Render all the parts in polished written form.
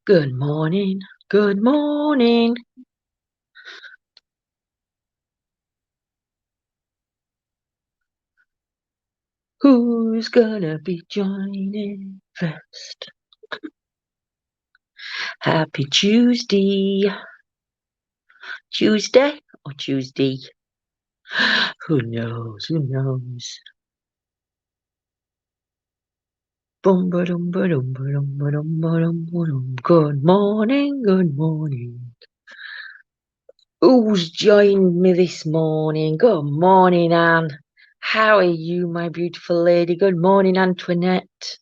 Good morning. Good morning. Who's gonna be joining first? Happy Tuesday. Tuesday or Tuesday? Who knows? Who knows? Boom, ba-dum, ba-dum, ba-dum, ba-dum, ba-dum, ba-dum. Good morning. Good morning. Who's joined me this morning? Good morning, Anne. How are you, my beautiful lady? Good morning, Antoinette.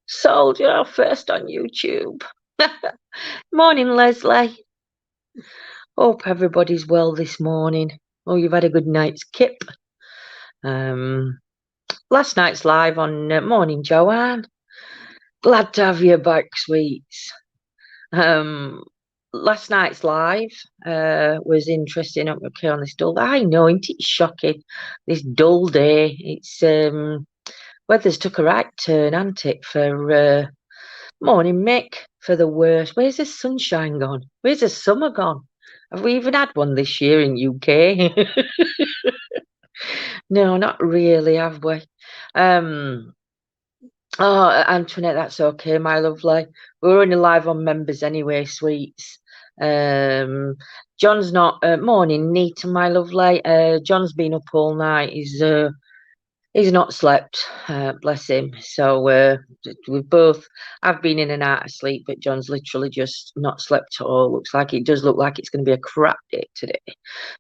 Soldier first on YouTube. Morning, Leslie. Hope everybody's well this morning. Oh, you've had a good night's kip. Last night's live on Morning, Joanne. Glad to have you back, sweets. Last night's live was interesting. Okay, on this dull. I know, isn't it shocking? This dull day. It's weather's took a right turn, hasn't it? For morning, Mick. For the worst. Where's the sunshine gone? Where's the summer gone? Have we even had one this year in UK? No, not really, have we? Oh, Antoinette, that's okay, my lovely. We're only live on members anyway, sweets. John's not morning, Nita, my lovely. John's been up all night. He's not slept, bless him. So we've both. I've been in and out of sleep, but John's literally just not slept at all. Looks like it does look like it's going to be a crap day today.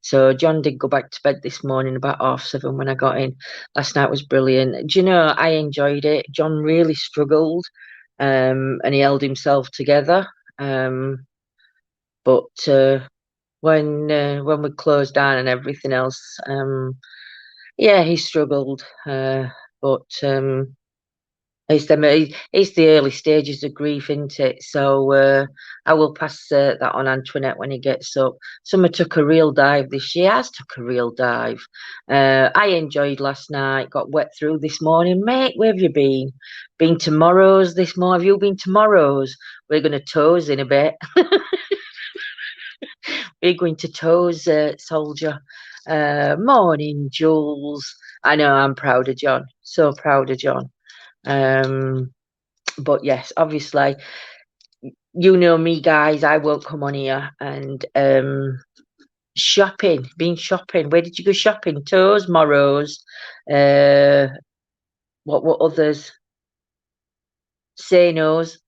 So John did go back to bed this morning about 7:30 when I got in. Last night was brilliant. Do you know, I enjoyed it. John really struggled, and he held himself together. But when we closed down and everything else, yeah, he struggled. But it's the early stages of grief, isn't it? So I will pass that on Antoinette when he gets up. Summer took a real dive this year. Has took a real dive. I enjoyed last night. Got wet through this morning, mate. Where have you been? Been to Morrow's this morning? Have you been to Morrow's? We're going to toes in a bit. We're going to toes, soldier. Morning, Jules. I know I'm proud of John. So proud of John. But yes, obviously, you know me, guys. I won't come on here and shopping. Been shopping. Where did you go shopping? Toes, Morrows. What others? Say no's.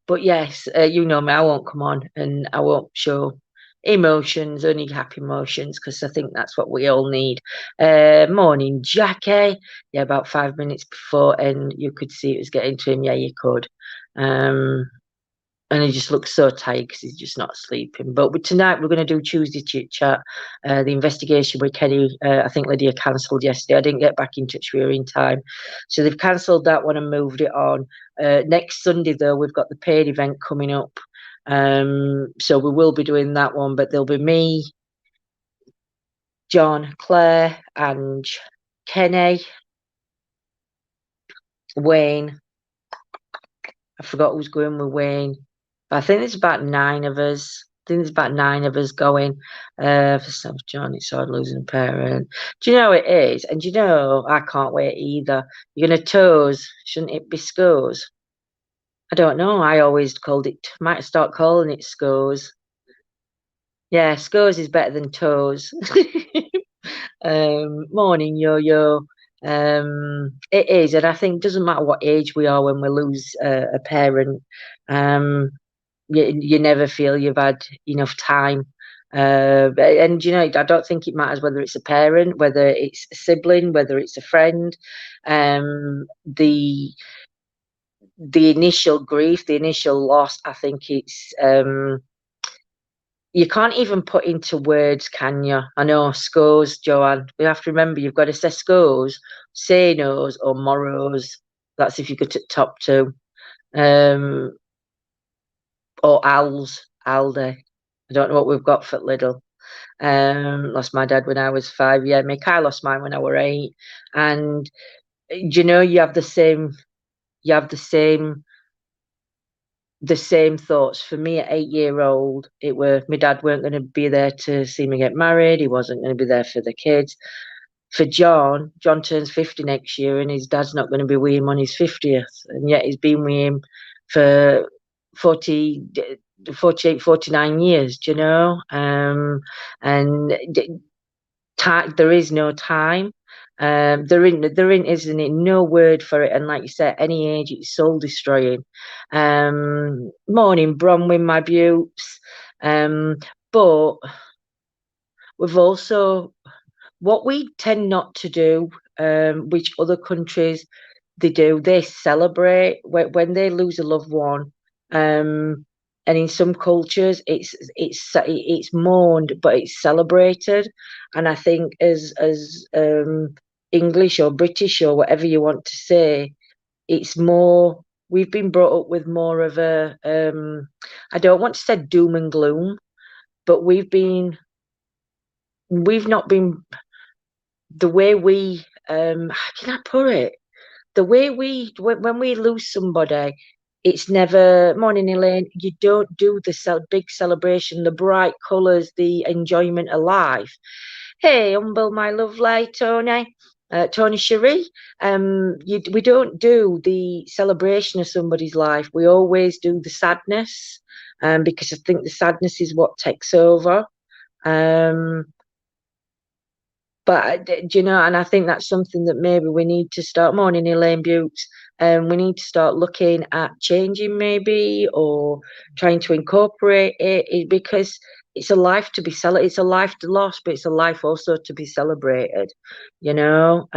But yes, you know me. I won't come on and I won't show emotions, only happy emotions, because I think that's what we all need. Morning, Jackie. Yeah, about 5 minutes before, and you could see it was getting to him. Yeah, you could. And he just looks so tired because he's just not sleeping. But tonight we're going to do Tuesday Chit Chat. The investigation with Kenny, I think Lydia cancelled yesterday. I didn't get back in touch with her in time. So they've cancelled that one and moved it on. Next Sunday, though, we've got the paid event coming up. So we will be doing that one, but there'll be me, John, Claire, and Kenny, Wayne. I forgot who's going with Wayne. I think there's about 9 of us. I think there's about 9 of us going. For South John, it's hard losing a parent. Do you know it is? And do you know, I can't wait either. You're going to toes. Shouldn't it be scoes? I don't know. I always called it, might start calling it scoes. Yeah, scoes is better than toes. Morning, yo-yo. It is. And I think it doesn't matter what age we are when we lose a parent. You never feel you've had enough time. And you know, I don't think it matters whether it's a parent, whether it's a sibling, whether it's a friend. The initial grief, the initial loss, I think it's you can't even put into words, can you? I know, scores, Joanne. We have to remember you've got to say scores, say no's, or morrows. That's if you go to top two. Or owls, Aldi. I don't know what we've got for little. Lost my dad when I was 5. Yeah, Mick, I lost mine when I was 8. And you know, you have the same thoughts. For me at 8 year old, it were my dad weren't going to be there to see me get married. He wasn't going to be there for the kids. For John turns 50 next year, and his dad's not going to be with him on his 50th. And yet he's been with him for 40, 48, 49 years, do you know? And there is no time. There isn't it, no word for it. And like you said, any age, it's soul destroying. Morning, Bronwyn, my beauts. But we've also, what we tend not to do, which other countries they do, they celebrate when they lose a loved one. And in some cultures, it's mourned, but it's celebrated. And I think as English or British or whatever you want to say, it's more. We've been brought up with more of a. I don't want to say doom and gloom, but we've not been the way we how can I put it? The way when we lose somebody, it's never morning, Elaine. You don't do the big celebration, the bright colours, the enjoyment of life. Hey, humble, my lovely Tony, Tony Cherie. We don't do the celebration of somebody's life. We always do the sadness, because I think the sadness is what takes over. Um, but do you know, and I think that's something that maybe we need to start morning, Elaine Buttes. We need to start looking at changing maybe or trying to incorporate because it's a life to be celebrated. It's a life to lost, but it's a life also to be celebrated, you know.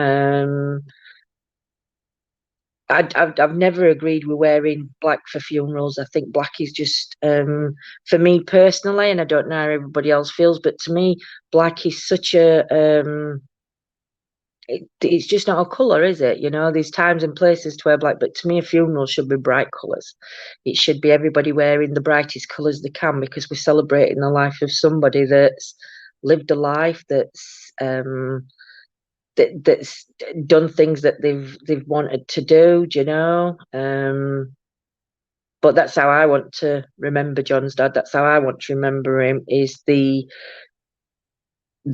I've never agreed with wearing black for funerals. I think black is just for me personally, and I don't know how everybody else feels, but to me, black is such a it's just not a colour, is it? You know, there's times and places to wear black, but to me, a funeral should be bright colours. It should be everybody wearing the brightest colours they can because we're celebrating the life of somebody that's lived a life that's done things that they've wanted to do. Do you know? But that's how I want to remember John's dad. That's how I want to remember him. Is the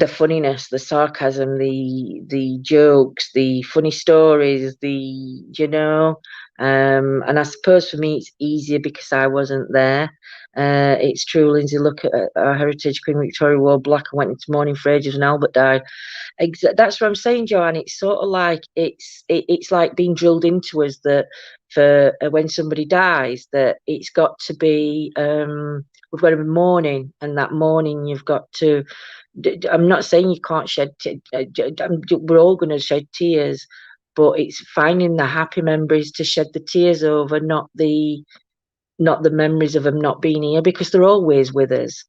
funniness, the sarcasm, the jokes, the funny stories, and I suppose for me it's easier because I wasn't there. It's true, Lindsay. Look at our heritage. Queen Victoria wore black and went into mourning for ages when Albert died. That's what I'm saying, Joanne. It's sort of like it's like being drilled into us that for when somebody dies, that it's got to be we've got to be mourning, and that mourning you've got to. I'm not saying you can't shed. We're all going to shed tears, but it's finding the happy memories to shed the tears over, not the memories of them not being here because they're always with us.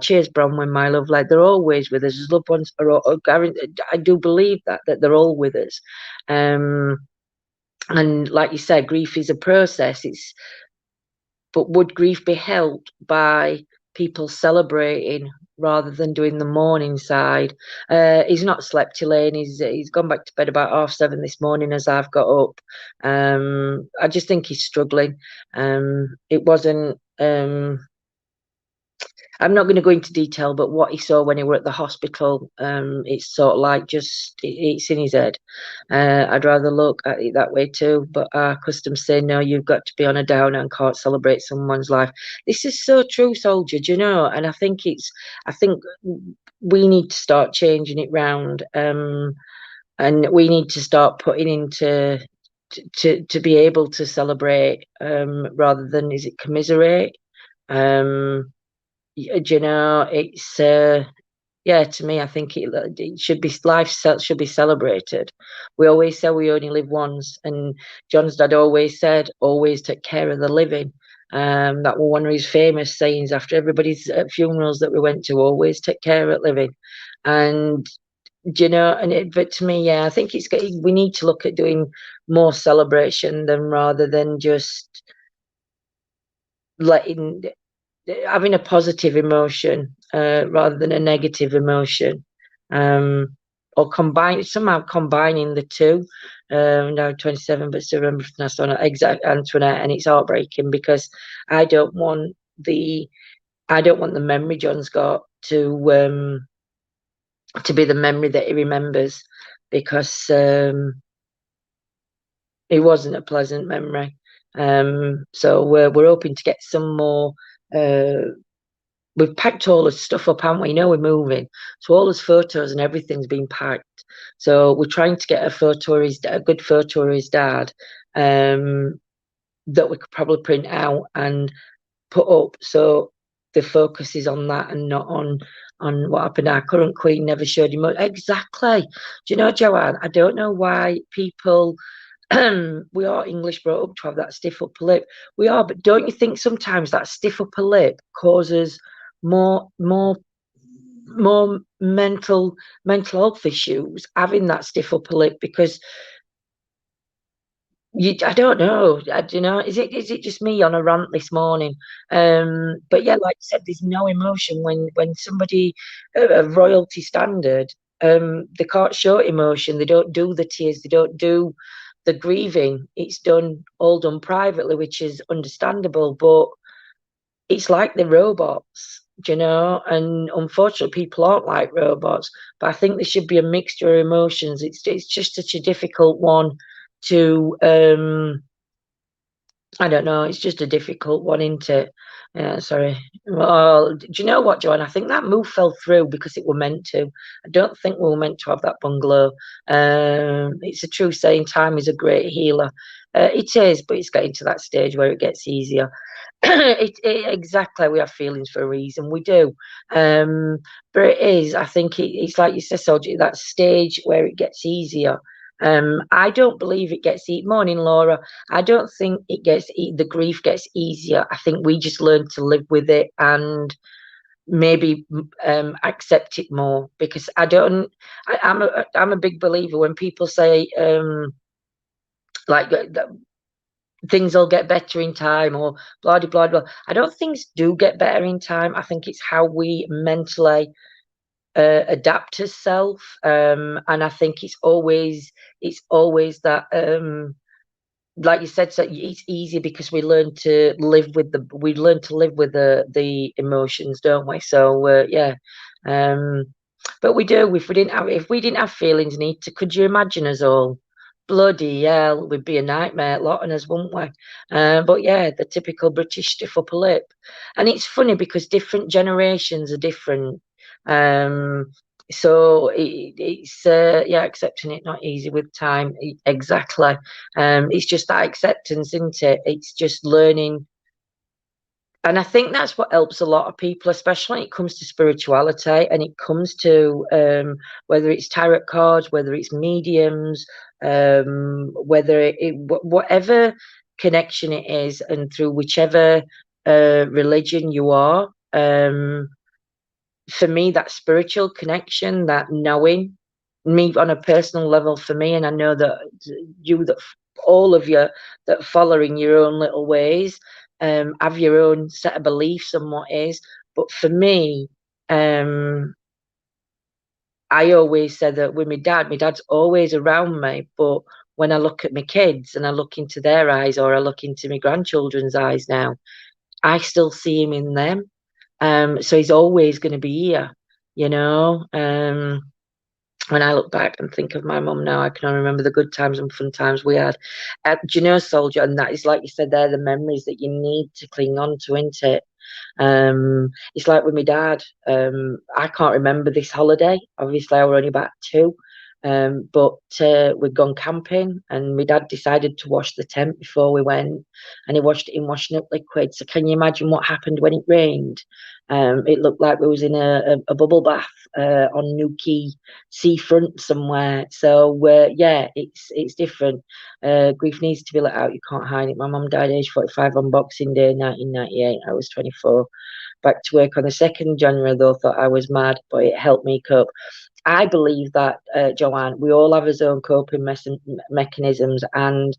Cheers, Bronwyn, my love. Like they're always with us. As loved ones I do believe that they're all with us. And like you said, grief is a process. But would grief be helped by people celebrating rather than doing the mourning side? He's not slept, Elaine. He's gone back to bed about 7:30 this morning as I've got up. I just think he's struggling. It wasn't. I'm not going to go into detail, but what he saw when he were at the hospital, it's sort of like it's in his head. I'd rather look at it that way too, but our customs say, no, you've got to be on a downer and can't celebrate someone's life. This is so true, soldier, do you know? And I think we need to start changing it round, and we need to start putting into to be able to celebrate rather than is it commiserate. You know, it's yeah. To me, I think it should be should be celebrated. We always say we only live once, and John's dad always said, "Always take care of the living." That was one of his famous sayings after everybody's funerals that we went to. Always take care of living, and you know, but to me, yeah, I think we need to look at doing more celebration than rather than just letting having a positive emotion. rather than a negative emotion. Or somehow combining the two. Now 27, but still remember from last one, exact Antoinette, and it's heartbreaking because I don't want the memory John's got to be the memory that he remembers, because it wasn't a pleasant memory. So we're hoping to get some more. We've packed all the stuff up, haven't we? You know, we're moving, so all his photos and everything's been packed. So we're trying to get a good photo of his dad, that we could probably print out and put up, so the focus is on that and not on what happened. Our current queen never showed him exactly. Do you know, Joanne? I don't know why people. We are English brought up to have that stiff upper lip. We are, but don't you think sometimes that stiff upper lip causes more mental health issues, having that stiff upper lip? Because I don't know. You know, is it just me on a rant this morning? But yeah, like I said, there's no emotion when somebody of royalty standard, they can't show emotion. They don't do the tears. They don't do the grieving. It's all done privately, which is understandable. But it's like the robots, you know. And unfortunately, people aren't like robots. But I think there should be a mixture of emotions. It's just such a difficult one to I don't know. It's just a difficult one, isn't it? Sorry. Well, do you know what, Joanne? I think that move fell through because it were meant to. I don't think we were meant to have that bungalow. It's a true saying, time is a great healer. It is, but it's getting to that stage where it gets easier. Exactly, we have feelings for a reason. We do. But it is, I think it's like you said, Soji, that stage where it gets easier. I don't believe it gets morning, Laura. I don't think it gets the grief gets easier. I think we just learn to live with it and maybe accept it more, because I'm a big believer when people say like things will get better in time, or blah blah blah. I don't think things do get better in time. I think it's how we mentally adapt as self, and I think it's always that like you said, so it's easy because we learn to live with the emotions, don't we? So yeah, um but we do. If we didn't have feelings, Nita, could you imagine us all? Bloody hell, we'd be a nightmare, lot of us, wouldn't we? But yeah, the typical British stiff upper lip. And it's funny because different generations are different. Um, so it's yeah, accepting it not easy with time. Exactly. It's just that acceptance, isn't it? It's just learning, and I think that's what helps a lot of people, especially when it comes to spirituality and it comes to whether it's tarot cards, whether it's mediums, whatever connection it is, and through whichever religion you are. For me, that spiritual connection, that knowing me on a personal level for me, and I know that all of you that following your own little ways, have your own set of beliefs on what is. But for me, I always said that with my dad's always around me, but when I look at my kids and I look into their eyes, or I look into my grandchildren's eyes now, I still see him in them. So he's always going to be here, you know. When I look back and think of my mum now, I can only remember the good times and fun times we had. Do you know, Soldier? And that is, like you said, they're the memories that you need to cling on to, isn't it? It's like with my dad. I can't remember this holiday. Obviously, I was only about 2. But we'd gone camping, and my dad decided to wash the tent before we went, and he washed it in washing up liquid. So can you imagine what happened when it rained? It looked like we was in a bubble bath on Newquay seafront somewhere. So yeah, it's different. Grief needs to be let out. You can't hide it. My mum died age 45 on Boxing Day 1998. I was 24. Back to work on the 2nd of January, though, thought I was mad, but it helped me cope. I believe that, Joanne, we all have our own coping mechanisms, and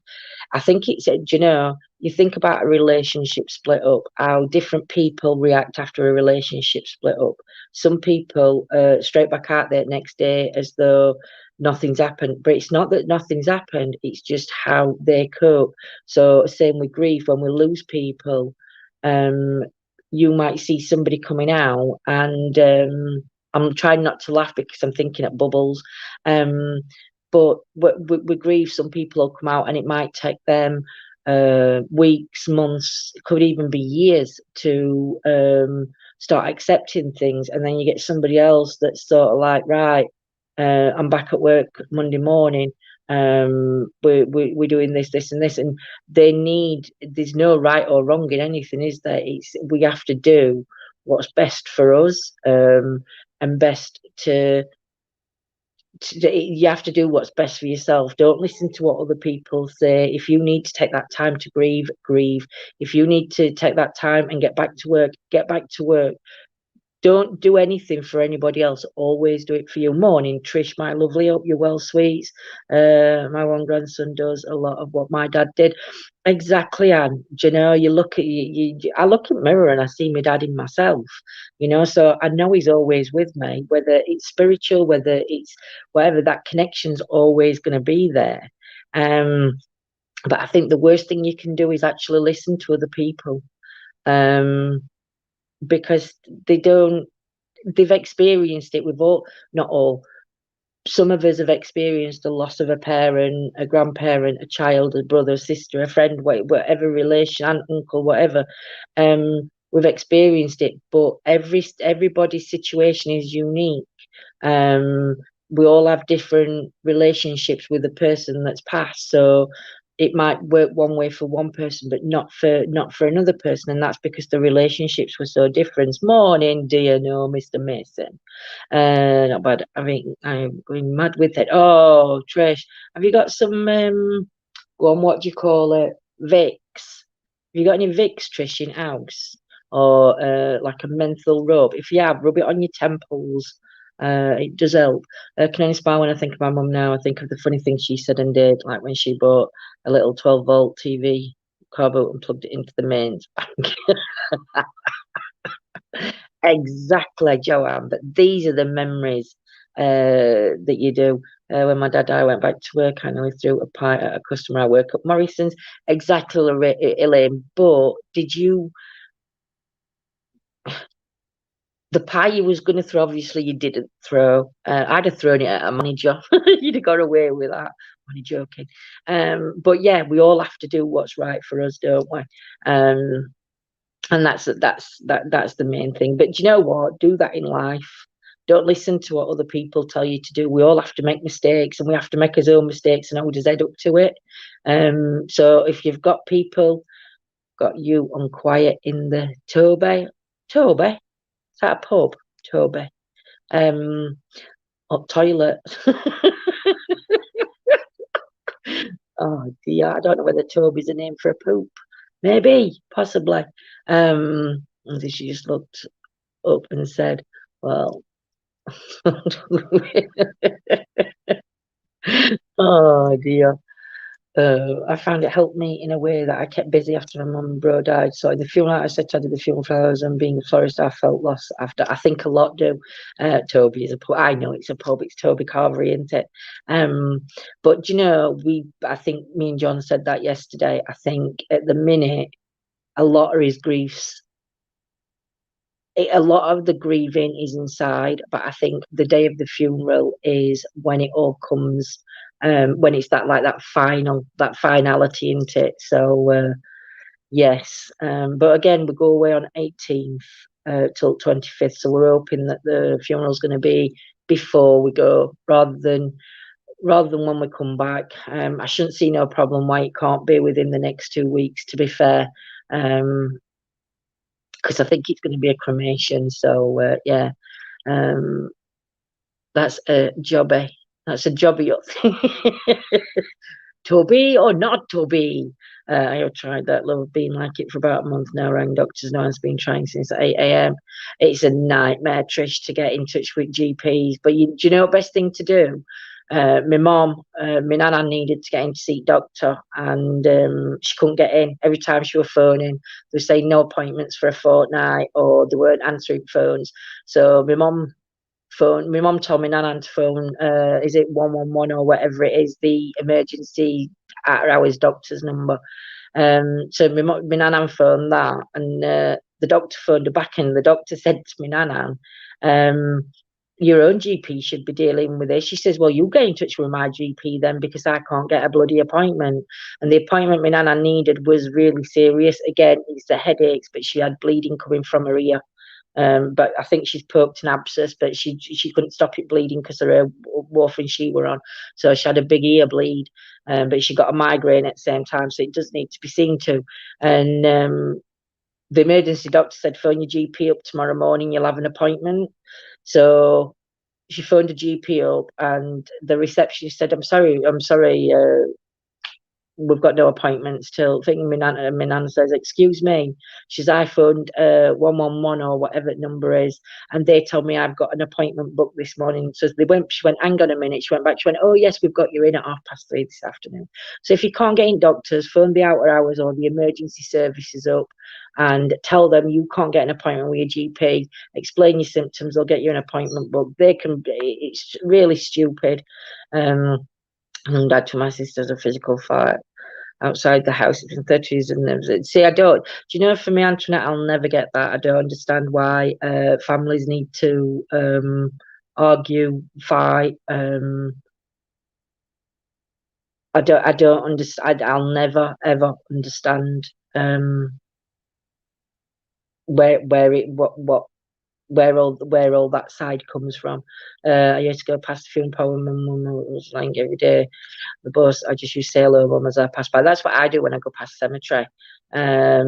I think it's, you think about a relationship split up, how different people react after a relationship split up. Some people straight back out there next day as though nothing's happened, but it's not that nothing's happened, it's just how they cope. So, same with grief, when we lose people, um, you might see somebody coming out, and I'm trying not to laugh because I'm thinking at bubbles. Um, but with grief, some people will come out, and it might take them weeks, months, it could even be years to start accepting things. And then you get somebody else that's sort of like, right, I'm back at work Monday morning. We're doing this, and this, and there's no right or wrong in anything, is there? We have to do what's best for us, and best you have to do what's best for yourself. Don't listen to what other people say. If you need to take that time to grieve, grieve. If you need to take that time and get back to work, get back to work. Don't do anything for anybody else. Always do it for you. Morning, Trish, my lovely. Hope you're well, sweets. My one grandson does a lot of what my dad did. Exactly, Anne. Do you know, you look at I look in the mirror and I see my dad in myself. So I know he's always with me, whether it's spiritual, whether it's whatever. That connection's always going to be there. But I think the worst thing you can do is actually listen to other people. Because they've experienced it. We've all, not all, some of us have experienced the loss of a parent, a grandparent, a child, a brother, a sister, a friend, whatever relation, aunt, uncle, whatever. We've experienced it, but everybody's situation is unique. We all have different relationships with the person that's passed, so it might work one way for one person, but not for another person, and that's because the relationships were so different. Morning, dear, no, Mr. Mason. Not bad. I mean, I'm going mad with it. Oh, Trish, have you got some go on, what do you call it? Vicks. Have you got any Vicks, Trish, in house? Or like a menthol rub? If you have, rub it on your temples. It does help. I can only smile when I think of my mum now. I think of the funny things she said and did, like when she bought a little 12-volt TV carbo and plugged it into the mains. Exactly, Joanne. But these are the memories that you do. When my dad and I went back to work, I nearly threw a pie at a customer I work at Morrison's. Exactly, Elaine. But did you, the pie you was going to throw, obviously you didn't throw. I'd have thrown it at a manager. You'd have got away with that. I'm only joking. But yeah, we all have to do what's right for us, don't we? And that's the main thing. But you know what? Do that in life. Don't listen to what other people tell you to do. We all have to make mistakes, and we have to make our own mistakes and hold his head up to it. So if you've got people, got you on quiet in the Toby, is that a pub? Toby. Up toilet. Oh dear, I don't know whether Toby's a name for a poop. Maybe, possibly. And she just looked up and said, well, oh dear. I found it helped me in a way that I kept busy after my mum and bro died. So in the funeral, I said I did the funeral flowers, and being a florist, I felt lost after. I think a lot do. Toby is a pub. I know it's a pub. It's Toby Carvery, isn't it? But I think me and John said that yesterday. I think at the minute, a lot of his griefs, a lot of the grieving is inside, but I think the day of the funeral is when it all comes, when it's that finality, isn't it? So yes, but again, we go away on 18th till 25th, so we're hoping that the funeral's going to be before we go, rather than when we come back. I shouldn't see no problem why it can't be within the next 2 weeks, to be fair. Because I think it's going to be a cremation. So yeah, that's a jobby. That's a jobby up thing. Toby or not Toby? I have tried that, love, been like it for about a month now. Rang doctors now, it's been trying since 8 a.m. It's a nightmare, Trish, to get in touch with GPs. But do you know what best thing to do? My mom, my nana needed to get in to see doctor, and she couldn't get in. Every time she was phoning, they were saying no appointments for a fortnight, or they weren't answering phones. So my mum told me Nana to phone, is it 111 or whatever it is, the emergency after hours doctor's number. So my Nana phoned that, and the doctor phoned her back, and the doctor said to me Nana, your own GP should be dealing with this. She says, well, you get in touch with my GP then, because I can't get a bloody appointment. And the appointment my Nana needed was really serious. Again, it's the headaches, but she had bleeding coming from her ear. But I think she's poked an abscess, but she couldn't stop it bleeding because of her warfarin she were on. So she had a big ear bleed, but she got a migraine at the same time, so it does need to be seen to. And the emergency doctor said, phone your GP up tomorrow morning, you'll have an appointment. So she phoned the GP up, and the receptionist said, I'm sorry, we've got no appointments till thinking. My nan says, excuse me. She's I phoned 111 or whatever number is, and they told me I've got an appointment booked this morning. So she went, hang on a minute. She went back, she went, oh yes, we've got you in at 3:30 this afternoon. So if you can't get in doctors, phone the outer hours or the emergency services up and tell them you can't get an appointment with your GP, explain your symptoms, they'll get you an appointment booked. It's really stupid. And dad to my sister's a physical fight outside the house. It's in 30s and see, I don't. Do you know, for me, Antoinette, I'll never get that. I don't understand why families need to argue, fight. I don't understand. I'll never ever understand where it where all that side comes from. I used to go past the funeral parlour, my mum was lying every day. The bus, I just used to say hello, mum, as I pass by. That's what I do when I go past the cemetery.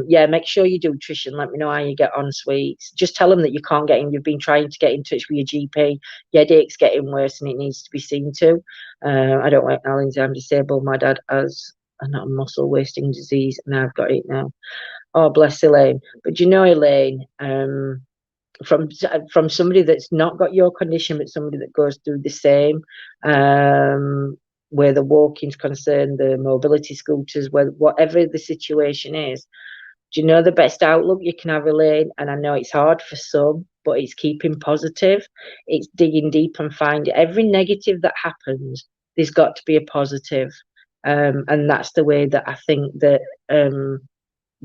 Yeah, make sure you do, Trish, and let me know how you get on, sweets. Just tell them that you can't get in. You've been trying to get in touch with your GP. Your headache's getting worse and it needs to be seen to. I don't work now, Lindsay. I'm disabled. My dad has a muscle wasting disease, and I've got it now. Oh, bless Elaine. But you know, Elaine, from somebody that's not got your condition, but somebody that goes through the same, where the walking's concerned, the mobility scooters, whatever the situation is. Do you know the best outlook you can have, Elaine? And I know it's hard for some, but it's keeping positive. It's digging deep and finding every negative that happens. There's got to be a positive, and that's the way that I think that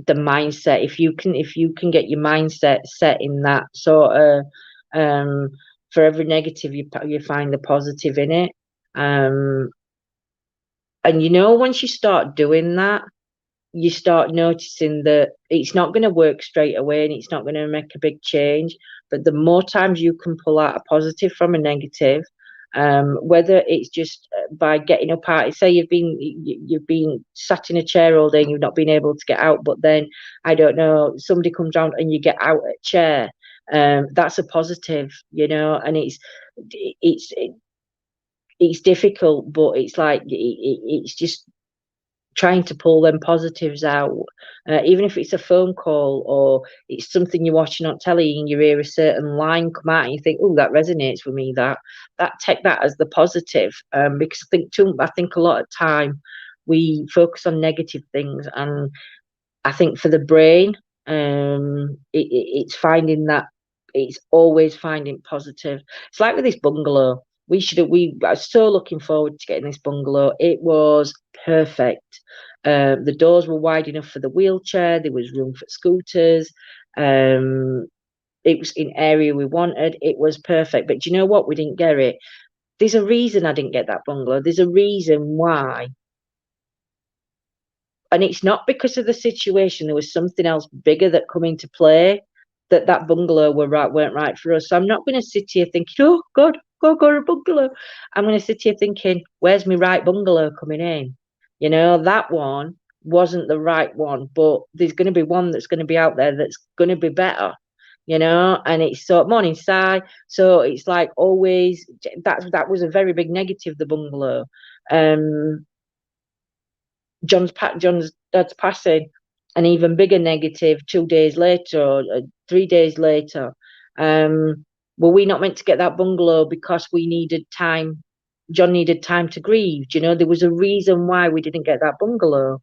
the mindset. If you can get your mindset set in that sort of, for every negative you find the positive in it. And you know, once you start doing that, you start noticing that it's not going to work straight away and it's not going to make a big change. But the more times you can pull out a positive from a negative, whether it's just by getting up out, say you've been sat in a chair all day and you've not been able to get out, but then I don't know, somebody comes around and you get out a chair, that's a positive, you know. And it's difficult, but it's like it's just trying to pull them positives out, even if it's a phone call or it's something you're watching on telly and you hear a certain line come out and you think, oh, that resonates with me, that take that as the positive, because I think a lot of time we focus on negative things, and I think for the brain, it's finding that, it's always finding positive. It's like with this bungalow. We I was so looking forward to getting this bungalow. It was perfect. The doors were wide enough for the wheelchair. There was room for scooters. It was in area we wanted. It was perfect. But do you know what? We didn't get it. There's a reason I didn't get that bungalow. There's a reason why. And it's not because of the situation. There was something else bigger that come into play, that bungalow weren't right for us. So I'm not going to sit here thinking, oh God, go a bungalow. I'm going to sit here thinking, where's my right bungalow coming in? You know, that one wasn't the right one, but there's going to be one that's going to be out there that's going to be better. You know, and it's so morning side. So it's like always that was a very big negative, the bungalow. John's dad's passing. An even bigger negative 2 days later or 3 days later. Were we not meant to get that bungalow because we needed time? John needed time to grieve. You know, there was a reason why we didn't get that bungalow.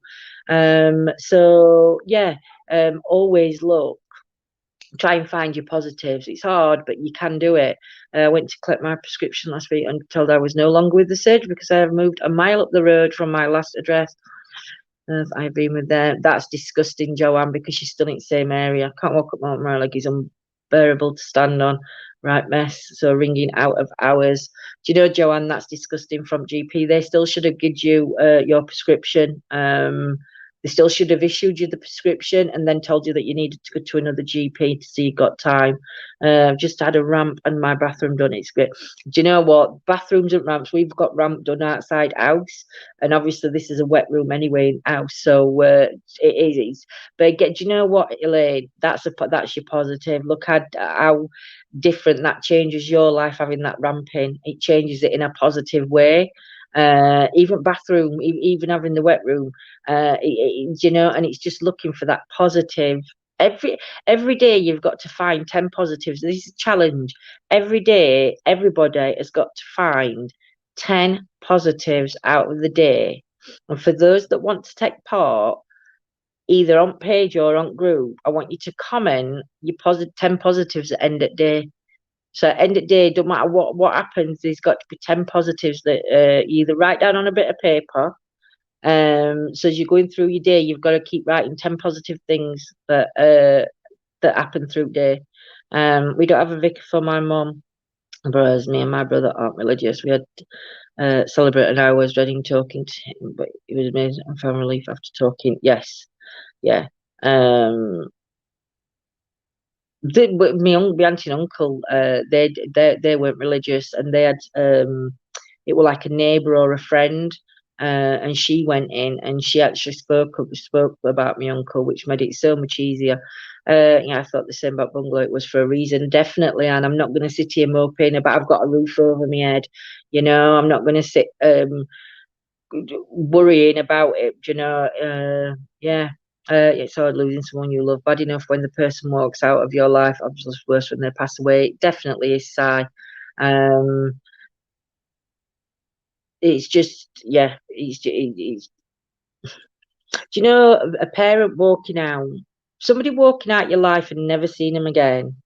So yeah, always look, try and find your positives. It's hard, but you can do it. I went to collect my prescription last week and told I was no longer with the surgery because I have moved a mile up the road from my last address. I've been with them. That's disgusting, Joanne, because she's still in the same area. I can't walk up Mount my leg is unbearable to stand on. Right mess. So ringing out of hours. Do you know, Joanne, that's disgusting from GP. They still should have given you your prescription. They still should have issued you the prescription and then told you that you needed to go to another GP to see you got time. Just had a ramp and my bathroom done. It's great. Do you know what? Bathrooms and ramps, we've got ramp done outside house. And obviously this is a wet room anyway in house. So it is. But do you know what, Elaine? That's your positive. Look how different that changes your life having that ramp in. It changes it in a positive way. Even bathroom, even having the wet room, you know, and it's just looking for that positive. Every day you've got to find 10 positives. This is a challenge. Every day, everybody has got to find 10 positives out of the day. And for those that want to take part, either on page or on group, I want you to comment your 10 positives at end of day. So at end of day, don't matter what happens, there's got to be 10 positives that you either write down on a bit of paper. So as you're going through your day, you've got to keep writing 10 positive things that happen through the day. We don't have a vicar for my mum, whereas me and my brother aren't religious. We had celebrated hours reading talking to him, but it was amazing. I found relief after talking. Yes, yeah. My auntie and uncle, they weren't religious, and they had it was like a neighbour or a friend, and she went in and she actually spoke about my uncle, which made it so much easier. Yeah, I thought the same about bungalow. It was for a reason, definitely, and I'm not going to sit here moping about I've got a roof over my head. You know, I'm not going to sit worrying about it. You know, yeah. It's hard losing someone you love. Bad enough when the person walks out of your life. Obviously, worse when they pass away. It definitely is sigh. It's just, yeah. Do you know a parent walking out, somebody walking out your life and never seen them again,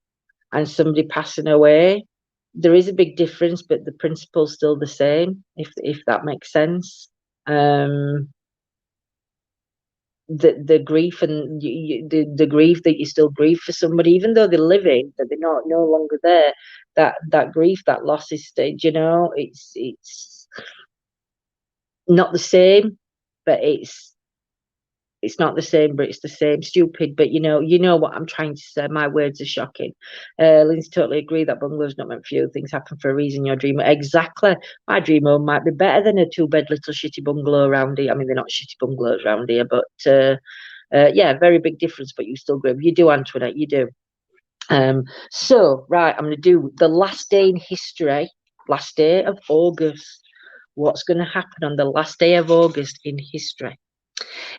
and somebody passing away? There is a big difference, but the principle's still the same. If that makes sense. The grief and the grief that you still grieve for somebody, even though they're living, that they're not no longer there. That grief, that loss is stage. You know, it's not the same, but it's not the same, but it's the same. Stupid, but you know what I'm trying to say. My words are shocking. Lindsay, totally agree that bungalow's not meant for you. Things happen for a reason. Your dream, exactly. My dream home might be better than a two-bed little shitty bungalow around here. I mean, they're not shitty bungalows around here, but yeah, very big difference. But you still grieve. You do, Antoinette. You do. So right, I'm going to do the last day in history. Last day of August. What's going to happen on the last day of August in history?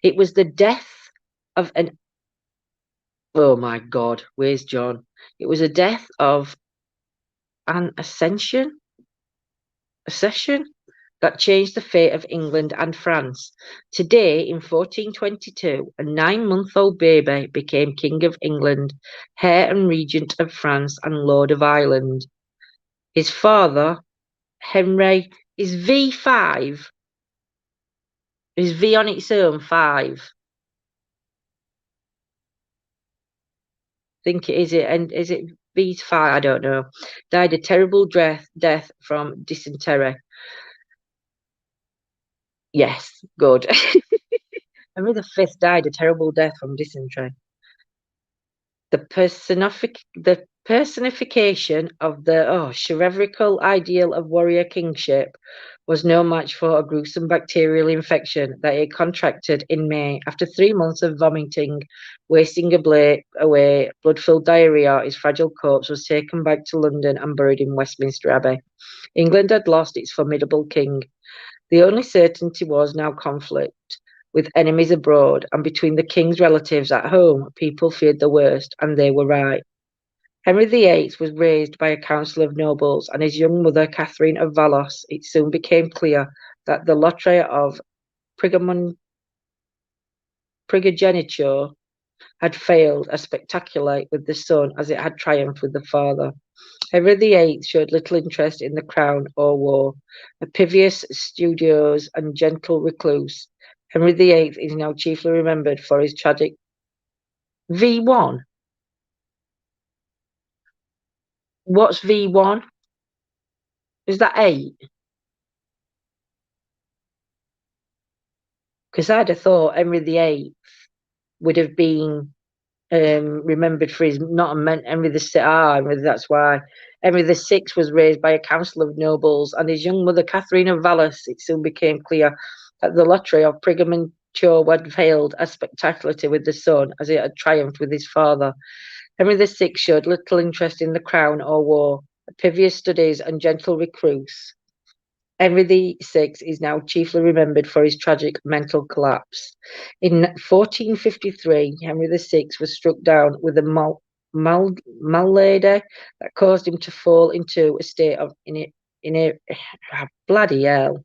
It was the death of an. Oh my God, where's John? It was a death of an accession that changed the fate of England and France. Today, in 1422, a 9-month-old baby became King of England, heir and regent of France, and Lord of Ireland. His father, Henry, is V5. Is V on its own 5? Think it is it, and is it V5? I don't know. Died a terrible death from dysentery. Yes, good. Henry V died a terrible death from dysentery. The personification of the cheverical ideal of warrior kingship was no match for a gruesome bacterial infection that he contracted in May. After 3 months of vomiting, wasting away, blood-filled diarrhea, his fragile corpse was taken back to London and buried in Westminster Abbey. England had lost its formidable king. The only certainty was now conflict. with enemies abroad, and between the king's relatives at home, people feared the worst, and they were right. Henry VIII was raised by a council of nobles, and his young mother, Catherine of Valois. It soon became clear that the lottery of primogeniture had failed as spectacularly with the son as it had triumphed with the father. Henry VIII showed little interest in the crown or war. A pious, studious, and gentle recluse, Henry VIII is now chiefly remembered for his tragic V1. What's V1? Is that 8? Because I'd have thought Henry VIII would have been remembered for his not meant Henry the Sixth. That's why Henry the Sixth was raised by a council of nobles, and his young mother Catherine of Valois. It soon became clear that the lottery of primogeniture had failed as spectacularly with the son as it had triumphed with his father. Henry the Sixth showed little interest in the crown or war, pious studies and gentle recluse. Henry VI is now chiefly remembered for his tragic mental collapse. In 1453, Henry VI was struck down with a malady that caused him to fall into a state of bloody hell,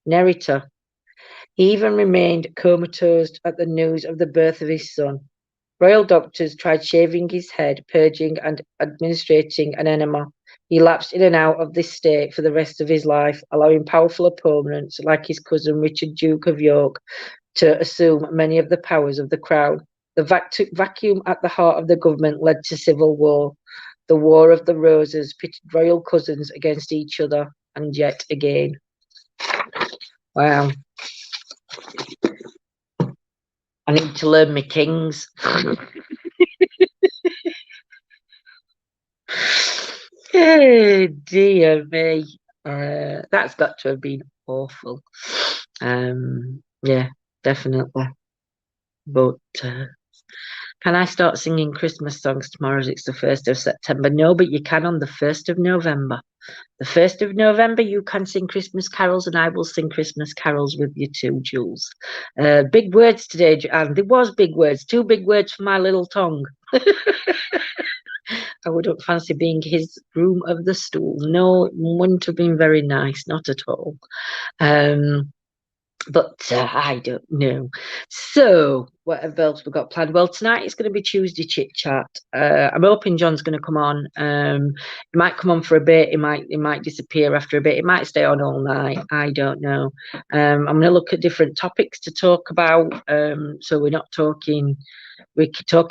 inertia. He even remained comatose at the news of the birth of his son. Royal doctors tried shaving his head, purging and administrating an enema. He lapsed in and out of this state for the rest of his life, allowing powerful opponents like his cousin Richard, Duke of York, to assume many of the powers of the crown. The vacuum at the heart of the government led to civil war. The War of the Roses pitted royal cousins against each other, and yet again. Wow. I need to learn my kings. Oh, dear me. That's got to have been awful. Yeah, definitely. But can I start singing Christmas songs tomorrow as it's the 1st of September? No, but you can on the 1st of November. The 1st of November, you can sing Christmas carols, and I will sing Christmas carols with you too, Jules. Big words today, and there was big words, 2 big words for my little tongue. I wouldn't fancy being his groom of the stool. No, it wouldn't have been very nice, not at all. But I don't know. So, what else we've got planned? Well, tonight it's going to be Tuesday chit chat. I'm hoping John's going to come on. He might come on for a bit. He might disappear after a bit. He might stay on all night. I don't know. I'm going to look at different topics to talk about. So we're talking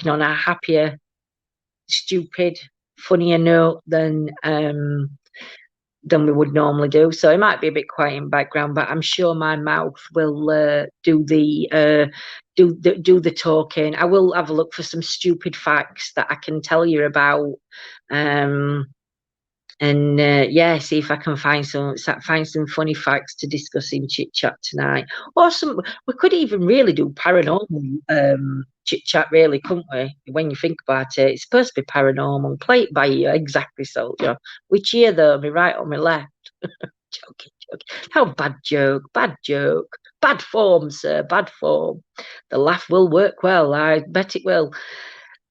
on a happier, stupid, funnier note than we would normally do. So it might be a bit quiet in background, but I'm sure my mouth will do the talking. I will have a look for some stupid facts that I can tell you about. Yeah, see if I can find some funny facts to discuss in chit chat tonight. Or we could even really do paranormal chit chat, really, couldn't we? When you think about it, it's supposed to be paranormal. Play it by ear, exactly, soldier. Which ear though? Me right or me left? Joking. How bad joke, bad form, sir, bad form. The laugh will work well, I bet it will.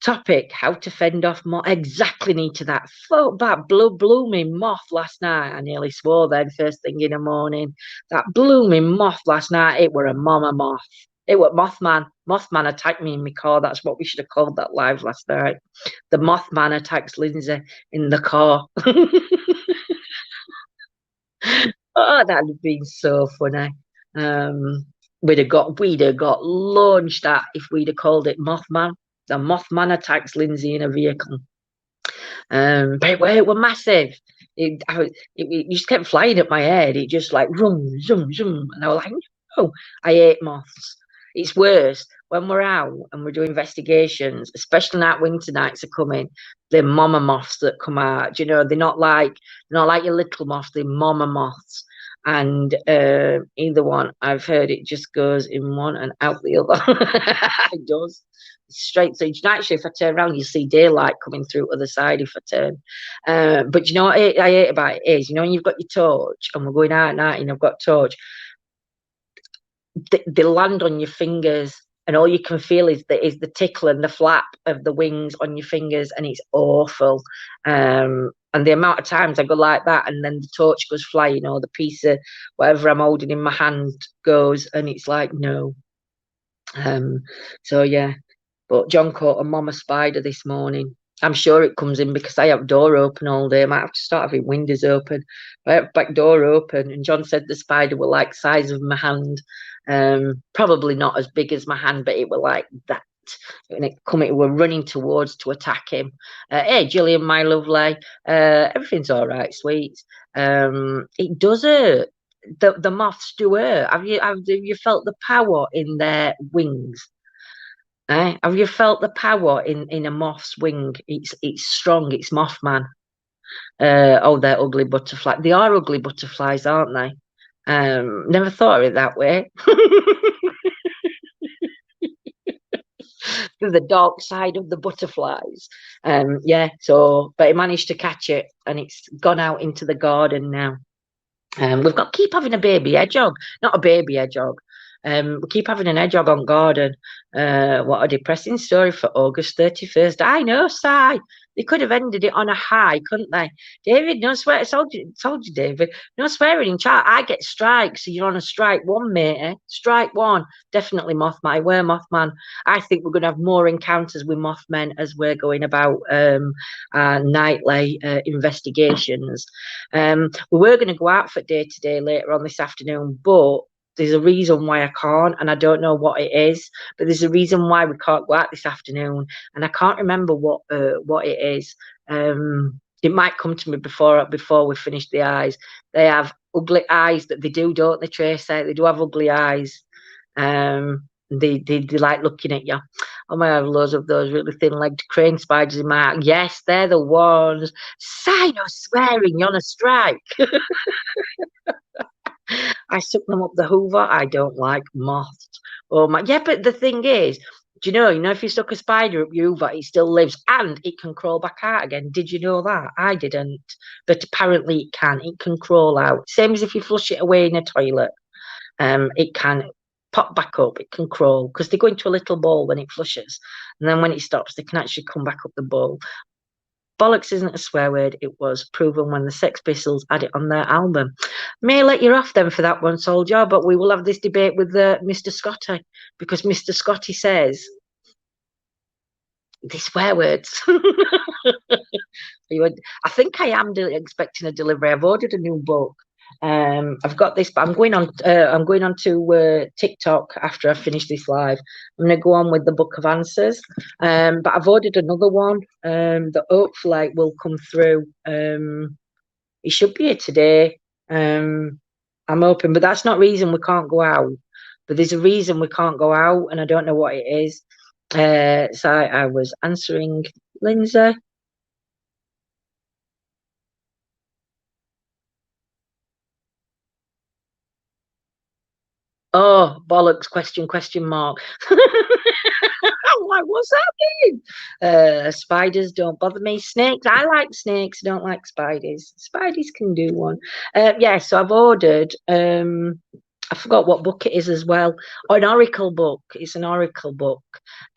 Topic: how to fend off moth. Exactly, need to that. That blooming moth last night. I nearly swore then first thing in the morning. That blooming moth last night. It were a mama moth. It were Mothman. Mothman attacked me in my car. That's what we should have called that live last night. The Mothman attacks Lindsay in the car. Oh, that'd have been so funny. We'd have got launched at if we'd have called it Mothman. The Mothman attacks Lindsay in a vehicle. But it were massive. It just kept flying at my head. It just like zoom, zoom, zoom. And I was like, no, I hate moths. It's worse when we're out and we're doing investigations, especially now winter nights are coming. They're mama moths that come out. You know, they're not like your little moths. They're mama moths. And either one, I've heard it just goes in one and out the other. It does. Straight. So actually, if I turn around, you see daylight coming through the other side if I turn. But you know what I hate about it is, you know, when you've got your torch and we're going out at night and I've got torch, they land on your fingers, and all you can feel is the tickle and the flap of the wings on your fingers, and it's awful. And the amount of times I go like that, and then the torch goes flying, or the piece of whatever I'm holding in my hand goes, and it's like no. So yeah, but John caught a mama spider this morning. I'm sure it comes in because I have door open all day. I might have to start having windows open. I have back door open, and John said the spider were like size of my hand. Probably not as big as my hand, but it were like that. And it were running towards to attack him. Hey, Gillian, my lovely. Everything's all right, sweet. It does hurt. The moths do hurt. Have you felt the power in their wings? Have you felt the power in a moth's wing? It's strong. It's Mothman. Oh, they're ugly butterflies. They are ugly butterflies, aren't they? Never thought of it that way. The dark side of the butterflies. Yeah. So, but he managed to catch it, and it's gone out into the garden now. We've got keep having a baby hedgehog, not a baby hedgehog. We keep having an hedgehog on garden. What a depressing story for August 31st. I know, sigh. They could have ended it on a high, couldn't they? David, no swear. I told you, David. No swearing in chat. I get strikes, so you're on a strike one, mate. Eh? Strike one. Definitely Mothman. We're Mothman. I think we're going to have more encounters with Mothmen as we're going about our nightly investigations. We were going to go out for day to day later on this afternoon, but there's a reason why I can't, and I don't know what it is, but there's a reason why we can't go out this afternoon, and I can't remember what it is. It might come to me before we finish the eyes. They have ugly eyes that they do, don't they, Tracy? They do have ugly eyes. They like looking at you. I might have loads of those really thin-legged crane spiders in my. Yes, they're the ones. Sign of swearing, you're on a strike. I suck them up the hoover. I don't like moths. Oh my, yeah, but the thing is, do you know if you stuck a spider up your hoover, it still lives and it can crawl back out again. Did you know that? I didn't, but apparently it can. It can crawl out. Same as if you flush it away in a toilet. It can pop back up. It can crawl because they go into a little bowl when it flushes, and then when it stops, they can actually come back up the bowl. Bollocks isn't a swear word. It was proven when the Sex Pistols had it on their album. May let you off then for that one, soldier, but we will have this debate with Mr. Scotty, because Mr. Scotty says they swear words. I think I am expecting a delivery. I've ordered a new book. I've got this, but I'm going on to TikTok after I finish this live. I'm going to go on with the book of answers. But I've ordered another one that hopefully will come through. It should be here today. I'm hoping, but that's not reason we can't go out. But there's a reason we can't go out, and I don't know what it is. So I was answering Lindsay. Oh, bollocks, question mark. I'm like, what's happening? Spiders don't bother me. Snakes, I like snakes. I don't like spiders. Spiders can do one. Yeah, so I've ordered, I forgot what book it is as well. Oh, an Oracle book. It's an Oracle book.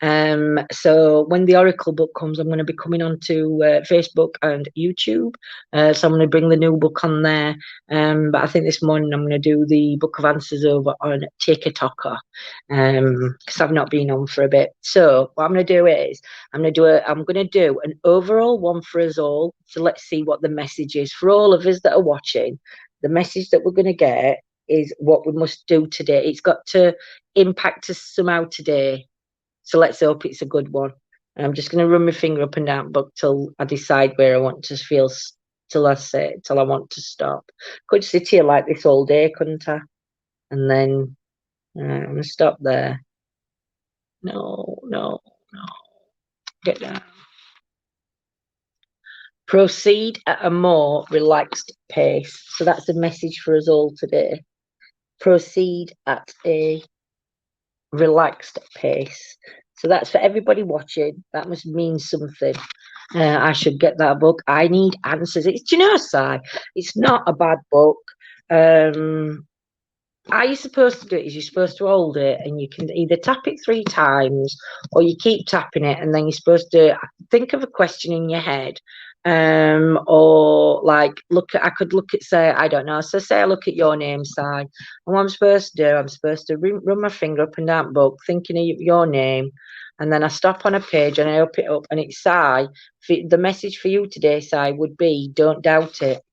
So when the Oracle book comes, I'm going to be coming on to Facebook and YouTube. So I'm going to bring the new book on there. But I think this morning I'm going to do the Book of Answers over on TikToker, because I've not been on for a bit. So what I'm going to do is I'm going to do an overall one for us all. So let's see what the message is for all of us that are watching. The message that we're going to get is what we must do today. It's got to impact us somehow today. So let's hope it's a good one. And I'm just going to run my finger up and down the book till I decide where I want to feel, till I want to stop. Could sit here like this all day, couldn't I? And then I'm going to stop there. No. Get down. Proceed at a more relaxed pace. So that's a message for us all today. Proceed at a relaxed pace. So that's for everybody watching. That must mean something. I should get that book. I need answers. Do you know, Si? It's not a bad book. how you're supposed to do it is you're supposed to hold it and you can either tap it 3 times or you keep tapping it and then you're supposed to think of a question in your head. Or like I could look at, say, I don't know, so say I look at your name, side, and what I'm supposed to do, I'm supposed to run my finger up and down the book thinking of your name, and then I stop on a page and I open it up and it's Si. The message for you today, Si, would be don't doubt it.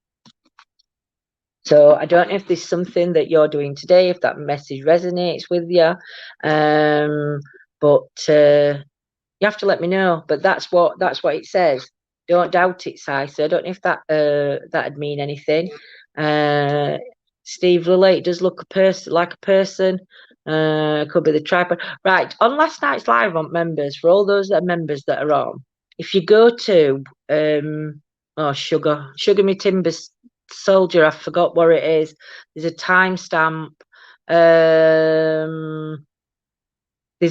So I don't know if there's something that you're doing today, if that message resonates with you. But you have to let me know. But that's what it says. Don't doubt it, Si. So I don't know if that'd mean anything. Steve Lilley, it does look like a person. Could be the tripod. Right. On last night's live on members, for all those that are members that are on, if you go to Sugar Me Timbers Soldier, I forgot what it is. There's a timestamp. There's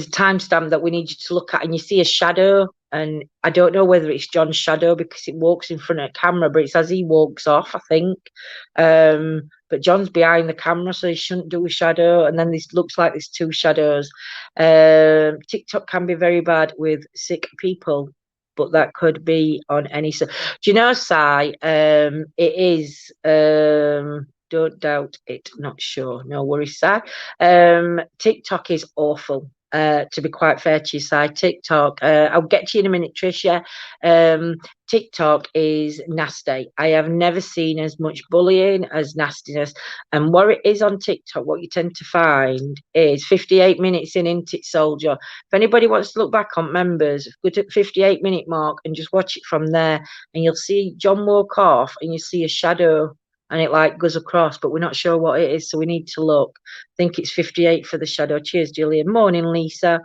a timestamp that we need you to look at, and you see a shadow. And I don't know whether it's John's shadow because it walks in front of the camera, but it's as he walks off, I think. But John's behind the camera, so he shouldn't do a shadow. And then this looks like there's 2 shadows. TikTok can be very bad with sick people, but that could be on any. So, do you know, Si? It is. Don't doubt it. Not sure. No worries, Si. TikTok is awful. To be quite fair to you, Si. TikTok. I'll get to you in a minute, Tricia. TikTok is nasty. I have never seen as much bullying as nastiness. And what it is on TikTok, what you tend to find is 58 minutes into it, soldier. If anybody wants to look back on members, go to 58-minute mark and just watch it from there, and you'll see John walk off, and you see a shadow, and it like goes across, but we're not sure what it is, so we need to look. I think it's 58 for the shadow. Cheers, Gillian. Morning, Lisa.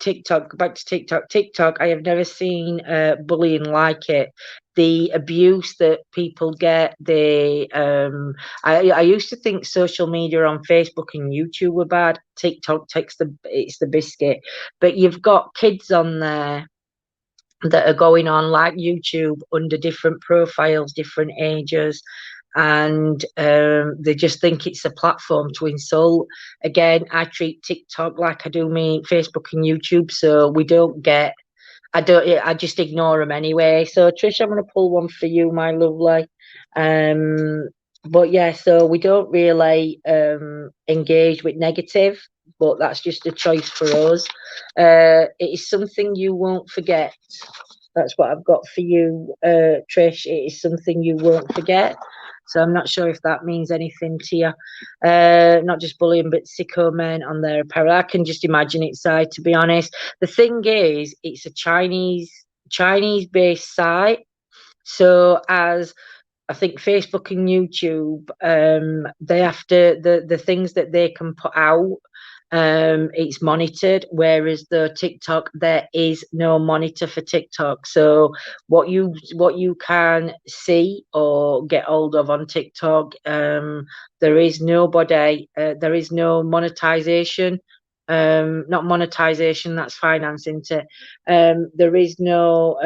TikTok, back to TikTok. TikTok, I have never seen bullying like it. The abuse that people get, I used to think social media on Facebook and YouTube were bad. TikTok it's the biscuit. But you've got kids on there that are going on like YouTube under different profiles, different ages, and they just think it's a platform to insult. Again, I treat TikTok like I do me Facebook and YouTube, so we don't get. I just ignore them anyway. So Trish, I'm going to pull one for you, my lovely. But yeah, so we don't really engage with negative, but that's just a choice for us. It is something you won't forget. That's what I've got for you, Trish. It is something you won't forget. So I'm not sure if that means anything to you. Not just bullying, but sicko men on their apparel. I can just imagine it, side. To be honest, the thing is, it's a Chinese-based site. So as I think Facebook and YouTube, they have to the things that they can put out, it's monitored, whereas the TikTok, there is no monitor for TikTok. So what you can see or get hold of on TikTok, there is nobody, there is no monetization. Not monetization, that's finance, isn't it? There is no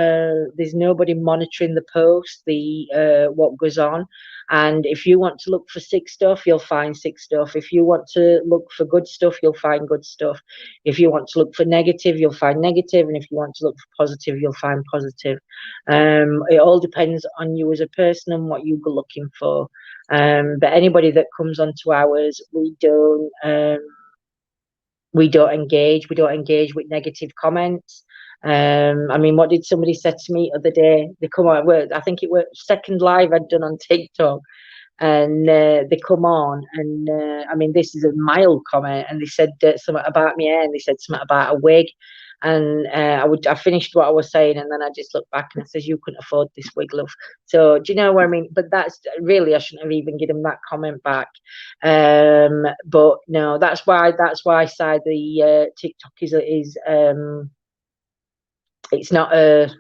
there's nobody monitoring the post, what goes on. And if you want to look for sick stuff, you'll find sick stuff. If you want to look for good stuff, you'll find good stuff. If you want to look for negative, you'll find negative. And if you want to look for positive, you'll find positive. It all depends on you as a person and what you're looking for. But anybody that comes onto ours, we don't engage. We don't engage with negative comments. I mean, what did somebody say to me the other day? They come on, I think it was second live I'd done on TikTok, and they come on, and I mean, this is a mild comment, and they said something about my hair, and they said something about a wig, and I finished what I was saying, and then I just looked back and I says, "You couldn't afford this wig, love." So do you know what I mean? But that's really, I shouldn't have even given that comment back. But no, that's why I say the TikTok is it's not a.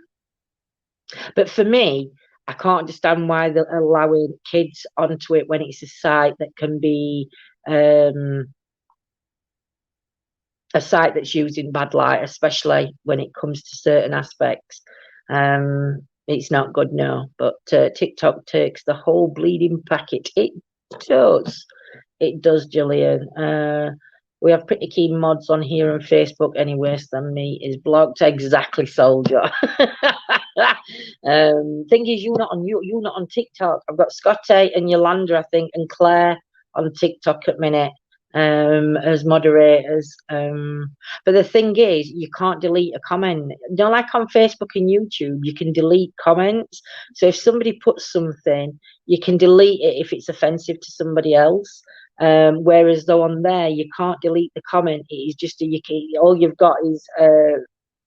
But for me, I can't understand why they're allowing kids onto it when it's a site that can be a site that's used in bad light, especially when it comes to certain aspects. It's not good, no. But TikTok takes the whole bleeding packet. It does. It does, Gillian. We have pretty keen mods on here on Facebook anyway. Than me is blocked. Exactly, soldier. Thing is, you're not on TikTok. I've got Scotty and Yolanda, I think, and Claire on TikTok at minute as moderators. But the thing is, you can't delete a comment. You know, like on Facebook and YouTube, you can delete comments. So if somebody puts something, you can delete it if it's offensive to somebody else. Whereas though on there, you can't delete the comment. It is just all you've got is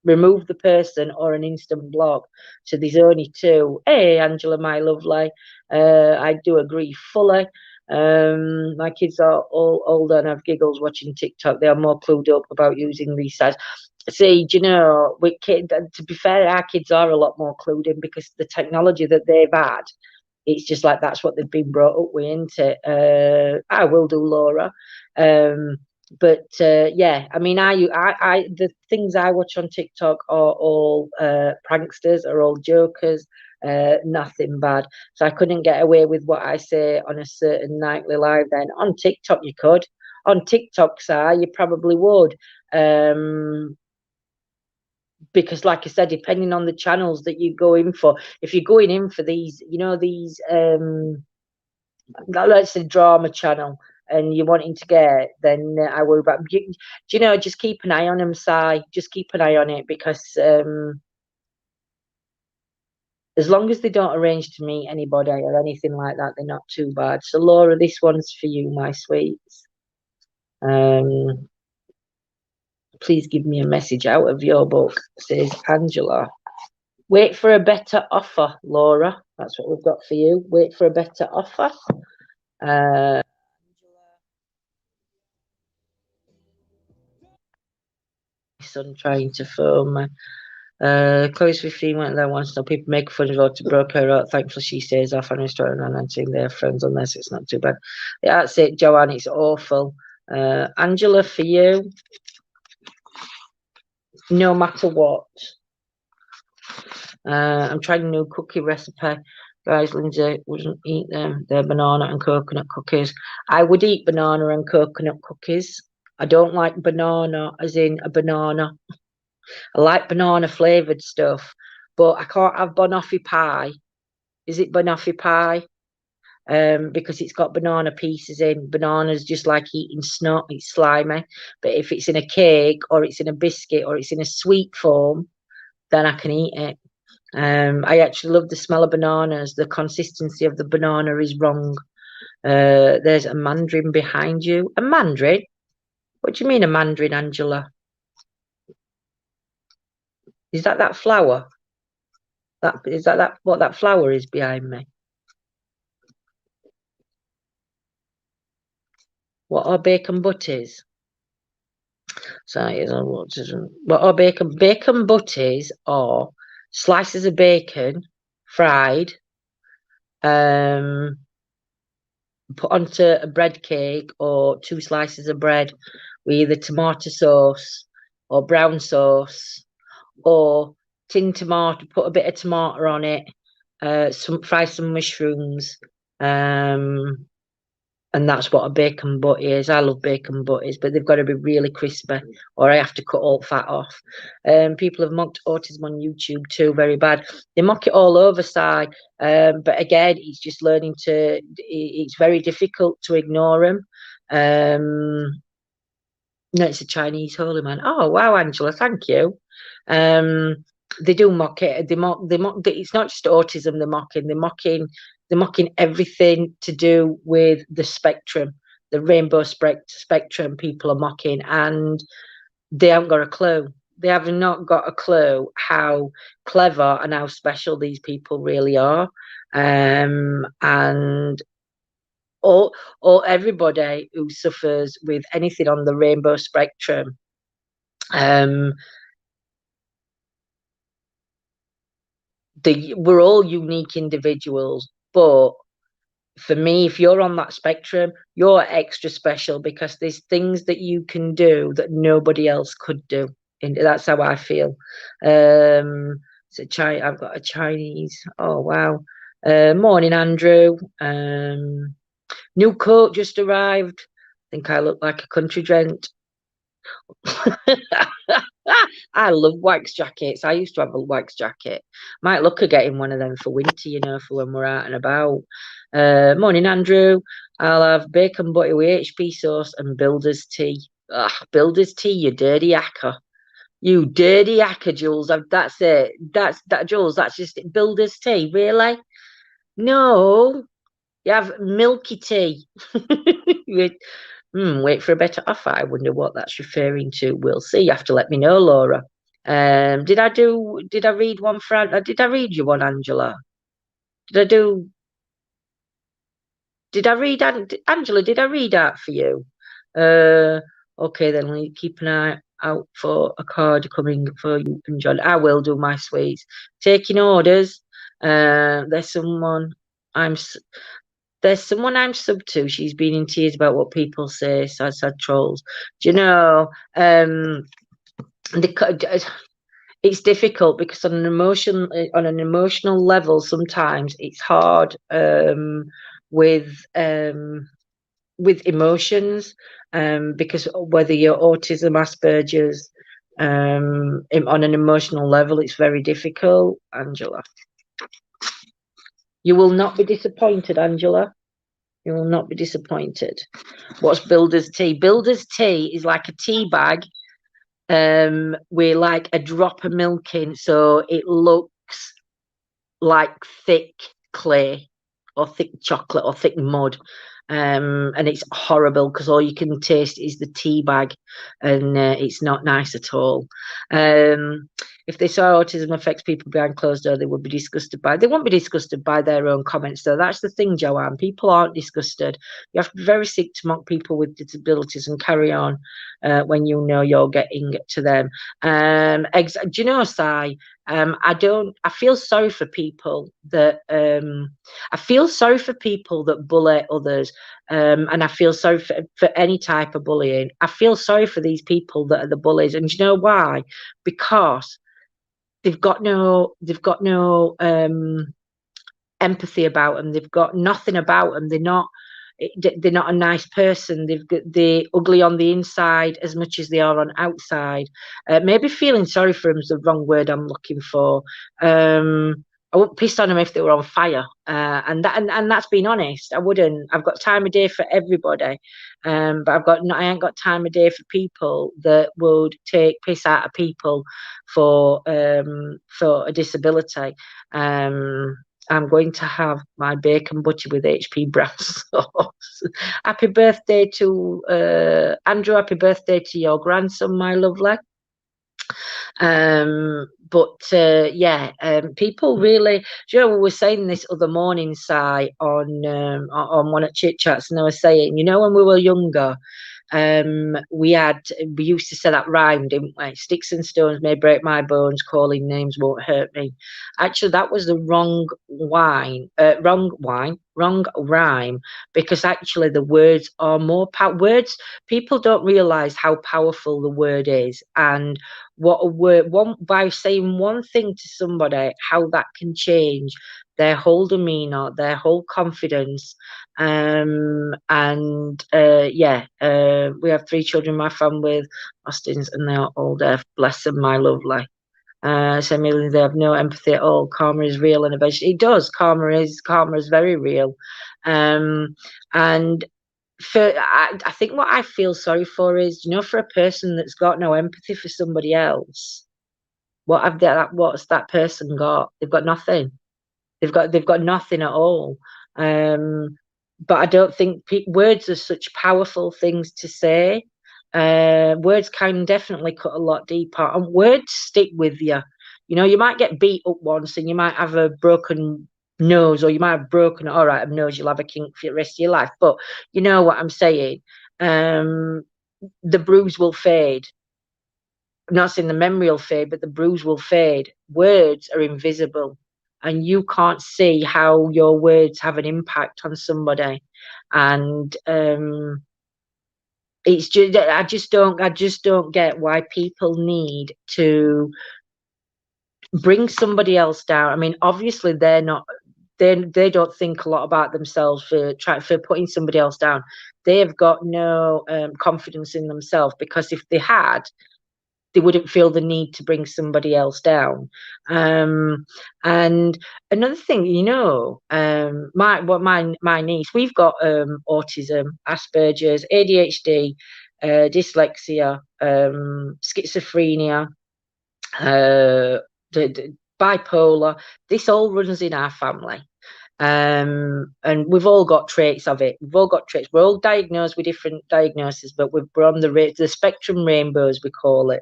remove the person or an instant block. So there's only two. Hey, Angela, my lovely. I do agree fully. My kids are all older and have giggles watching TikTok. They are more clued up about using these sites. See, do you know, to be fair, our kids are a lot more clued in because the technology that they've had, it's just like that's what they've been brought up with, isn't it? I will do, Laura. But yeah, I mean, the things I watch on TikTok are all pranksters, are all jokers, nothing bad. So I couldn't get away with what I say on a certain nightly live. Then on TikTok, you could. On TikTok, sir, you probably would. Because like I said, depending on the channels that you go in for, if you're going in for these, you know, these let's say drama channel and you're wanting to get, then I worry about you know, just keep an eye on them, Si. Just keep an eye on it because as long as they don't arrange to meet anybody or anything like that, they're not too bad. So Laura, this one's for you, my sweets. Please give me a message out of your book, says Angela. Wait for a better offer, Laura. That's what we've got for you. Wait for a better offer. My son trying to phone me. Chloe's 15 went there once. Now people make fun of her to broke her out. Thankfully, she stays off on restaurant and answering their friends on this. It's not too bad. Yeah, that's it, Joanne. It's awful. Angela, for you, no matter what. I'm trying a new cookie recipe. Guys, Lindsay wouldn't eat them. They're banana and coconut cookies. I would eat banana and coconut cookies. I don't like banana as in a banana. I like banana flavoured stuff, but I can't have banoffee pie. Is it banoffee pie? Because it's got banana pieces in. Banana's just like eating snot. It's slimy. But if it's in a cake or it's in a biscuit or it's in a sweet form, then I can eat it. I actually love the smell of bananas. The consistency of the banana is wrong. There's a mandarin behind you. A mandarin? What do you mean a mandarin, Angela? Is that flower? That what that flower is behind me? What are bacon butties? So what are bacon butties are slices of bacon fried, put onto a bread cake or two slices of bread with either tomato sauce or brown sauce or tin tomato, put a bit of tomato on it, fry some mushrooms, and that's what a bacon butty is. I love bacon butties, but they've got to be really crispy, or I have to cut all fat off. People have mocked autism on YouTube too, very bad. They mock it all over, side. But again, it's just learning to. It's very difficult to ignore them. No, it's a Chinese holy man. Oh wow, Angela, thank you. They do mock it. They mock. It's not just autism. They're mocking. They're mocking everything to do with the spectrum, the rainbow spectrum. People are mocking, and they haven't got a clue. They have not got a clue how clever and how special these people really are. And or everybody who suffers with anything on the rainbow spectrum, we're all unique individuals, but for me, if you're on that spectrum, you're extra special because there's things that you can do that nobody else could do. And that's how I feel. I've got a Chinese. Oh wow. Morning, Andrew. New coat just arrived. Think I look like a country gent. I love wax jackets. I used to have a wax jacket. Might look at getting one of them for winter, for when we're out and about. Morning, Andrew. I'll have bacon butty with HP sauce and builder's tea. Ugh, builder's tea, you dirty hacker. You dirty hacker, Jules. That's it. Jules. That's just it. Builder's tea, really? No, you have milky tea. Wait for a better offer. I wonder what that's referring to. We'll see. You have to let me know, Laura. Did I read one for, did I read you one, Angela? Did I do, did I read, Angela, did I read out for you? Okay, then we keep an eye out for a card coming for you and John. I will do, my sweets. Taking orders. There's someone I'm sub to. She's been in tears about what people say. Sad trolls. Do you know? It's difficult because on an emotional level, sometimes it's hard with emotions because whether you're autism, Asperger's, on an emotional level, it's very difficult. Angela, you will not be disappointed, Angela. You will not be disappointed. What's builder's tea? Builder's tea is like a tea bag with like a drop of milk in, so it looks like thick clay or thick chocolate or thick mud. And it's horrible because all you can taste is the tea bag, and it's not nice at all. If they saw autism affects people behind closed doors, they would be disgusted by. They won't be disgusted by their own comments, though. That's the thing, Joanne. People aren't disgusted. You have to be very sick to mock people with disabilities and carry on when you know you're getting to them. Do you know, Si? I feel sorry for people that bully others, and I feel sorry for any type of bullying. I feel sorry for these people that are the bullies, and do you know why? Because they've got no empathy about them. They've got nothing about them. They're not a nice person. They're ugly on the inside as much as they are on outside. Maybe feeling sorry for them is the wrong word I'm looking for. I wouldn't piss on them if they were on fire, and that's being honest. I wouldn't. I've got time of day for everybody, but I ain't got time of day for people that would take piss out of people for a disability. I'm going to have my bacon butty with HP brown sauce. Happy birthday to Andrew. Happy birthday to your grandson, my lovely. People really, we were saying this other morning, Si, on one of Chit Chats, and I was saying, when we were younger, we used to say that rhyme, didn't we? Sticks and stones may break my bones, calling names won't hurt me. Actually, that was the wrong rhyme, because actually the words are more words. People don't realize how powerful the word is, and what a word by saying one thing to somebody, how that can change their whole demeanor, their whole confidence. We have 3 children in my family with Austins, and they are all deaf. Bless them, my lovely. So maybe they have no empathy at all. Karma is real, and eventually it does. Karma is very real. And I think what I feel sorry for is, for a person that's got no empathy for somebody else, what's that person got? They've got nothing. They've got nothing at all. But I don't think words are such powerful things to say. Words can definitely cut a lot deeper, and words stick with you. You might get beat up once, and you might have a broken nose, or you might have broken, all right, a nose, you'll have a kink for the rest of your life. But you know what I'm saying? The bruise will fade. I'm not saying the memory will fade, but the bruise will fade. Words are invisible, and you can't see how your words have an impact on somebody. And it's just, I just don't get why people need to bring somebody else down. I mean, obviously they're not. They don't think a lot about themselves for putting somebody else down. They've got no confidence in themselves, because if they had, they wouldn't feel the need to bring somebody else down. And another thing, my niece, we've got autism, Asperger's, ADHD, dyslexia, schizophrenia, bipolar. This all runs in our family. And we've all got traits of it. We've all got traits. We're all diagnosed with different diagnoses, but we're on the spectrum rainbows, we call it.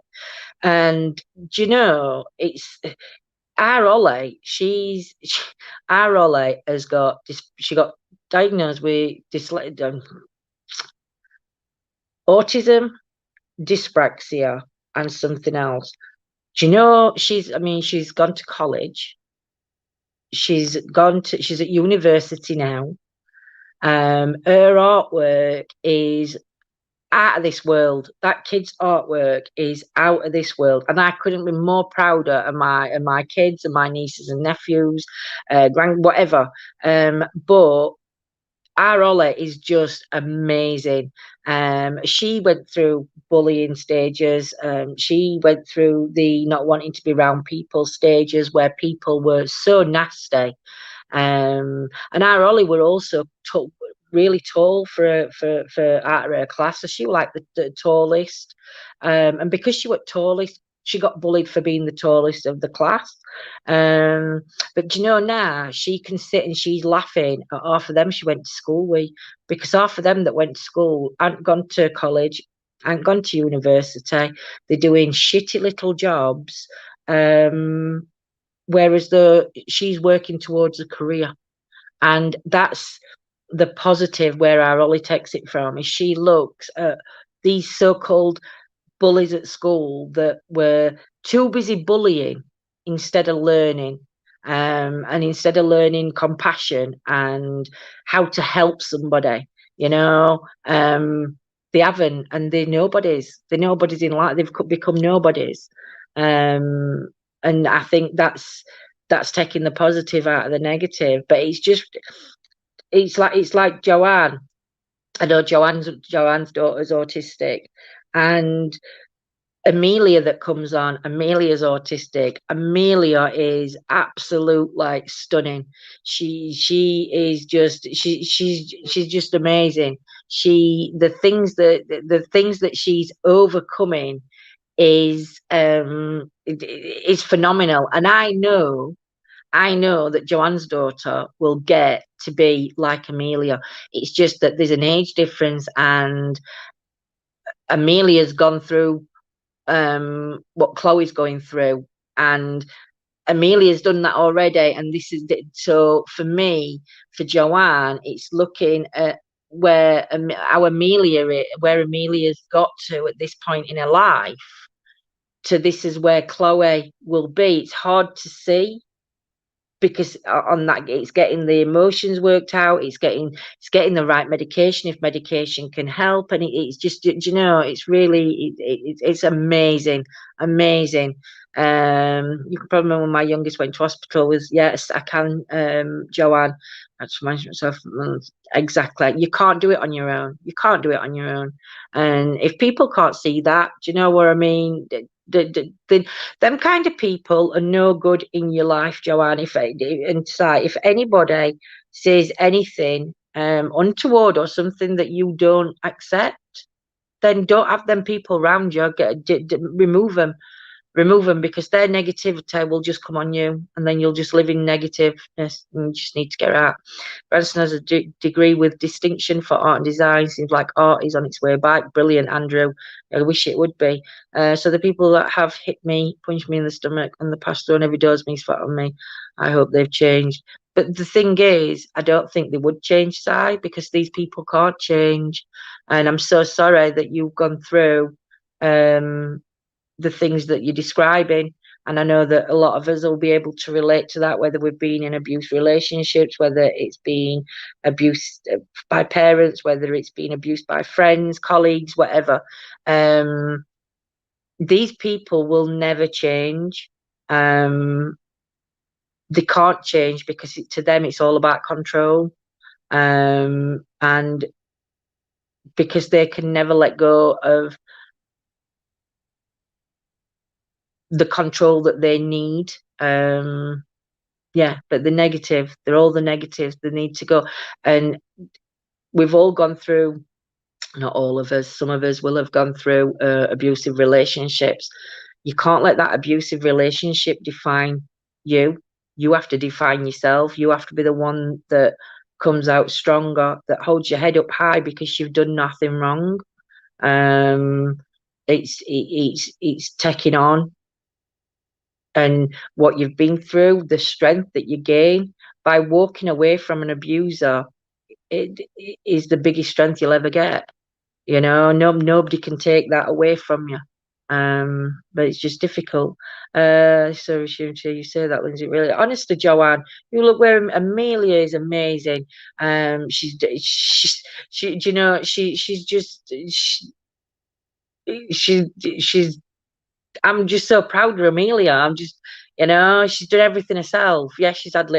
And do you know, it's our Ollie. Our Ollie has got this. She got diagnosed with autism, dyspraxia, and something else. Do you know, she's gone to college. She's at university now. Her artwork is out of this world. That kid's artwork is out of this world, and I couldn't be more prouder of my kids and my nieces and nephews, grand whatever. But our Ola is just amazing. She went through bullying stages. She went through the not wanting to be around people stages, where people were so nasty. And our Ollie were also really tall for out of her class, so she was like the tallest. And because she was tallest, she got bullied for being the tallest of the class. But you know, now she can sit and she's laughing at half of them she went to school with, because half of them that went to school hadn't gone to college, hadn't gone to university. They're doing shitty little jobs. Whereas she's working towards a career. And that's the positive where our Ollie takes it from, is she looks at these so-called bullies at school that were too busy bullying instead of learning, and instead of learning compassion and how to help somebody, they haven't, and they're nobodies. They're nobodies in life. They've become nobodies. And I think that's taking the positive out of the negative. But it's like Joanne. I know Joanne's daughter's autistic, and Amelia that comes on. Amelia's autistic. Amelia is absolute, like, stunning. She is just she's just amazing. The things that she's overcoming is phenomenal. And I know that Joanne's daughter will get to be like Amelia. It's just that there's an age difference, and Amelia's gone through what Chloe's going through, and Amelia's done that already. And this is so for me, for Joanne, it's looking at where Amelia's got to at this point in her life, to this is where Chloe will be. It's hard to see, because on that, it's getting the emotions worked out, it's getting the right medication, if medication can help. And it's just, it's really it's amazing. You can probably remember when my youngest went to hospital was, yes, I can, Joanne. I just remind myself, exactly. You can't do it on your own. And if people can't see that, do you know what I mean? Them kind of people are no good in your life, Joanne. If anybody says anything untoward or something that you don't accept, then don't have them people around you. Remove them. Because their negativity will just come on you, and then you'll just live in negativeness, and you just need to get out. Branson has a degree with distinction for art and design. Seems like art is on its way back. Brilliant, Andrew. I wish it would be. So the people that have hit me, punched me in the stomach, and the past don't ever does me, spat on me, I hope they've changed. But the thing is, I don't think they would change, Si, because these people can't change. And I'm so sorry that you've gone through the things that you're describing. And I know that a lot of us will be able to relate to that, whether we've been in abuse relationships, whether it's been abused by parents, whether it's been abused by friends, colleagues, whatever. These people will never change. Um, they can't change because to them it's all about control. And because they can never let go of the control that they need. Yeah, but they're all the negatives. They need to go. And we've all gone through, not all of us, some of us will have gone through abusive relationships. You can't let that abusive relationship define you. You have to define yourself. You have to be the one that comes out stronger, that holds your head up high because you've done nothing wrong. Um, it's taking on and what you've been through, the strength that you gain by walking away from an abuser. It is the biggest strength you'll ever get. Nobody can take that away from you. But it's just difficult. So you say that, Lindsay. Really, honestly, Joanne, you look where Amelia is amazing. She's just she she's I'm just so proud of Amelia. She's done everything herself. Yeah, she's had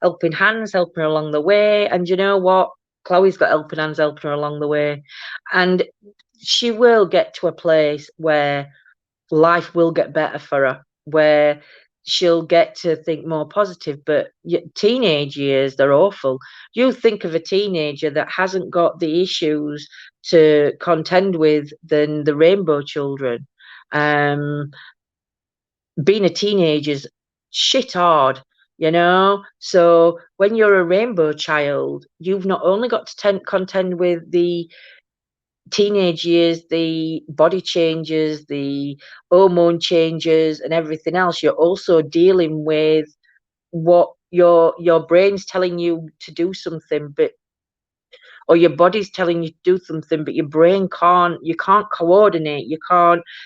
helping hands, helping her along the way. And you know what? Chloe's got helping hands, helping her along the way. And she will get to a place where life will get better for her, where she'll get to think more positive. But teenage years, they're awful. You think of a teenager that hasn't got the issues to contend with than the rainbow children. Um, Being a teenager's shit hard, So when you're a rainbow child, you've not only got to contend with the teenage years, the body changes, the hormone changes, and everything else. You're also dealing with what your brain's telling you to do something, or your body's telling you to do something, but your brain you can't coordinate,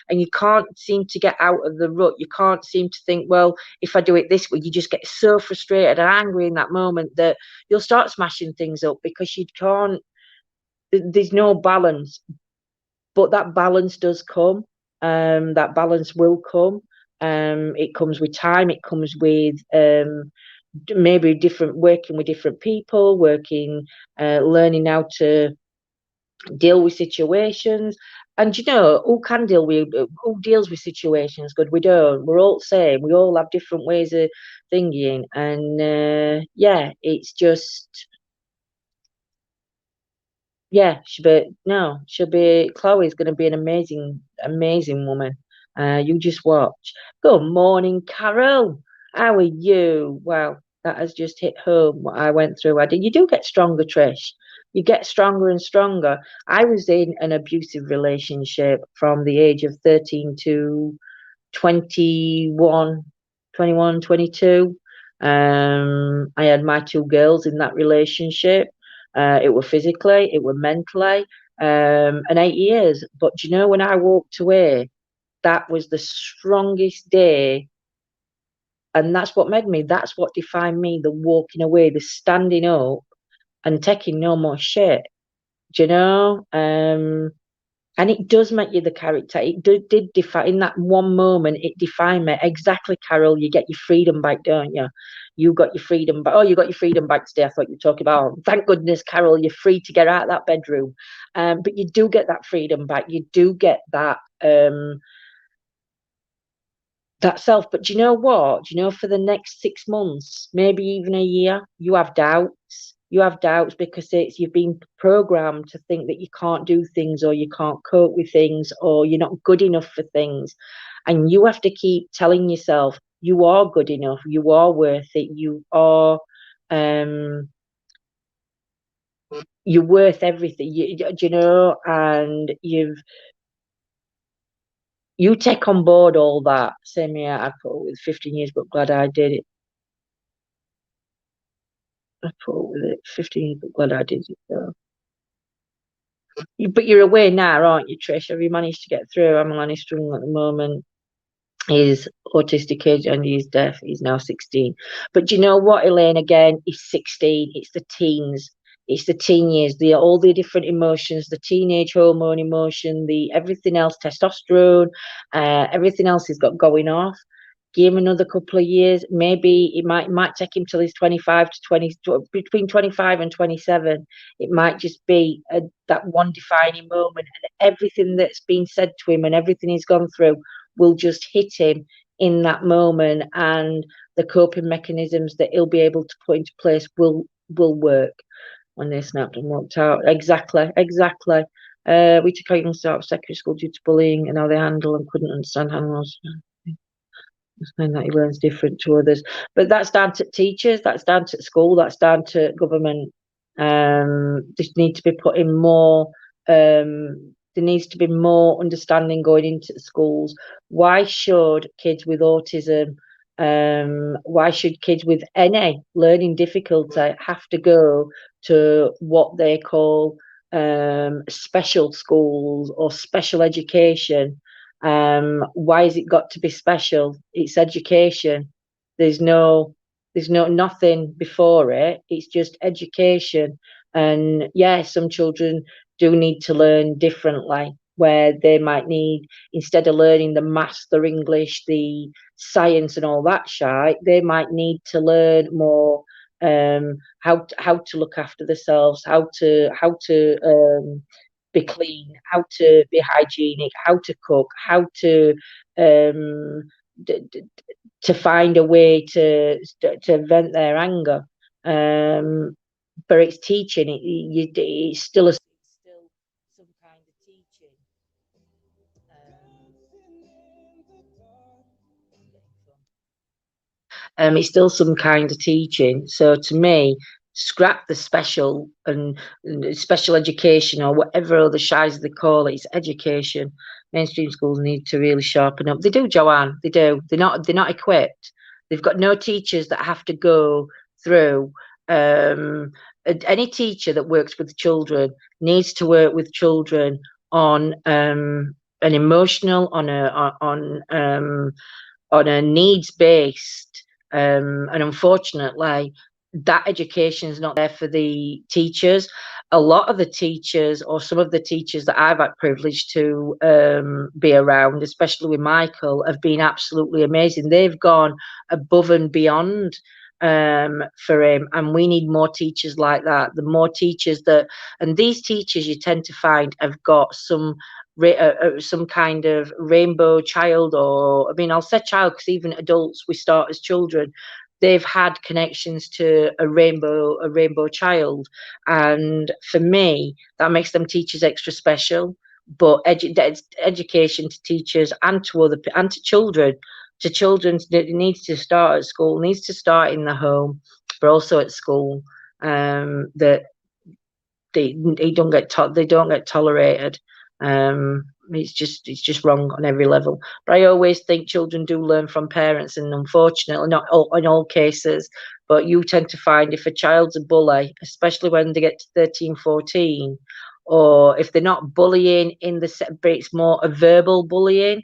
and you can't seem to get out of the rut. You can't seem to think, well, if I do it this way, you just get so frustrated and angry in that moment that you'll start smashing things up because you can't, there's no balance. But that balance does come. That balance will come. It comes with time. It comes with maybe working with different people, learning how to deal with situations. And who deals with situations good? We don't. We're all the same. We all have different ways of thinking. And yeah, it's just, yeah, Chloe's going to be an amazing, amazing woman. You just watch. Good morning, Carol. How are you? Well, that has just hit home what I went through. You do get stronger, Trish. You get stronger and stronger. I was in an abusive relationship from the age of 13 to 21, 21, 22. I had my two girls in that relationship. It were physically, it were mentally, and 8 years. But when I walked away, that was the strongest day. And that's what defined me, the walking away, the standing up and taking no more shit. Do you know? And it does make you the character. Did define in that one moment. It defined me exactly, Carol. You get your freedom back, don't you? You got your freedom back. Oh, you got your freedom back today. I thought you were talking about. Thank goodness, Carol, you're free to get out of that bedroom. But you do get that freedom back. You do get that that self. But do you know what? Do you know, for the next 6 months, maybe even a year, you have doubts. You have doubts because you've been programmed to think that you can't do things, or you can't cope with things, or you're not good enough for things. And you have to keep telling yourself you are good enough, you are worth it, um you're worth everything. And you take on board all that. Same here, I put up with 15 years, but glad I did it. I put up with it 15 years, but glad I did it. So. But you're away now, aren't you, Trish? Have you managed to get through? I'm only struggling at the moment. He's autistic age and he's deaf. He's now 16. But do you know what, Elaine? Again, he's 16. It's the teens. It's the teen years. All the different emotions, the teenage hormone emotion, the everything else, testosterone, everything else he's got going off. give him another couple of years. Maybe it might take him till he's 25 to 20, between 25 and 27. It might just be that one defining moment, and everything that's been said to him and everything he's gone through will just hit him in that moment, and the coping mechanisms that he'll be able to put into place will work when they snapped and walked out. Exactly, exactly. We took our youngsters out of secondary school due to bullying and how they handle and couldn't understand animals. And that he learns different to others. But that's down to teachers, that's down to school, that's down to government. Just need to be putting more there needs to be more understanding going into the schools. Why should kids with autism, why should kids with any learning difficulty have to go to what they call special schools or special education? Why has it got to be special? It's education. There's no nothing before it. It's just education. And yeah, some children do need to learn differently, where they might need, instead of learning the maths, the English, the science and all that shite, they might need to learn more how to look after themselves, how to be clean, how to be hygienic, how to cook, how to um, to find a way to vent their anger. But it's teaching. It's still some kind of teaching. It's still some kind of teaching. So to me, scrap the and special education or whatever other shies they call it. It's education. Mainstream schools need to really sharpen up. They do, Joanne. They do. They're not equipped. They've got no teachers that have to go through. Any teacher that works with children needs to work with children on an emotional, on a needs based, and unfortunately, that education is not there for the teachers. A lot of the teachers, or some of the teachers that I've had privilege to be around, especially with Michael, have been absolutely amazing. They've gone above and beyond for him, and we need more teachers like that. The more teachers that, and these teachers you tend to find have got some kind of rainbow child, or I mean, I'll say child because even adults, we start as children. They've had connections to a rainbow child, and for me, that makes them teachers extra special. But education to teachers and to and to children, it needs to start at school, needs to start in the home, but also at school. That they don't get tolerated. It's just wrong on every level. But I always think children do learn from parents, and unfortunately, not all, in all cases, but you tend to find if a child's a bully, especially when they get to 13, 14, or if they're not bullying in the set, but it's more a verbal bullying.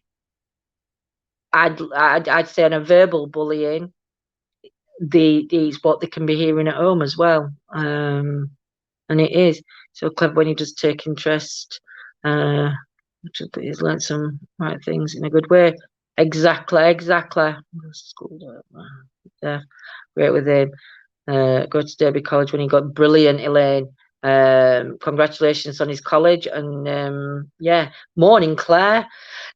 I'd say on a verbal bullying, it's what they can be hearing at home as well. And it is so clever when you just take interest. He's learned some right things in a good way. Exactly, exactly. School, yeah, great with him. Go to Derby College when he got brilliant, Elaine. Congratulations on his college, and yeah, morning, Claire.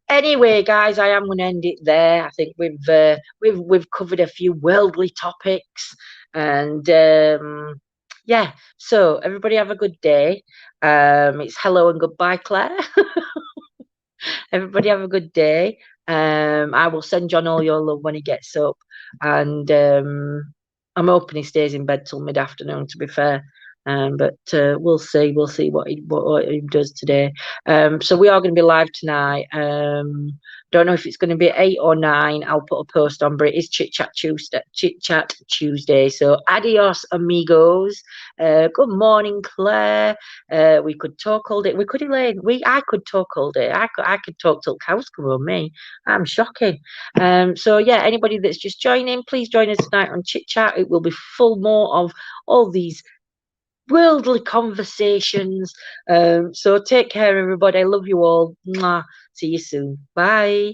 Anyway, guys, I am going to end it there. I think we've covered a few worldly topics, and yeah. So everybody have a good day. It's hello and goodbye, Claire. Everybody have a good day. I will send John all your love when he gets up, and I'm hoping he stays in bed till mid-afternoon, to be fair. But we'll see. We'll see what he does today. So we are going to be live tonight. Don't know if it's going to be 8 or 9. I'll put a post on, but it is Chit Chat Tuesday. Chit Chat Tuesday. So adios, amigos. Good morning, Claire. We could talk all day. We could, Elaine. I could talk all day. I could talk till cows come home. Me, I'm shocking. So yeah, anybody that's just joining, please join us tonight on Chit Chat. It will be full more of all these worldly conversations. So take care, everybody. I love you all. Mwah. See you soon. Bye.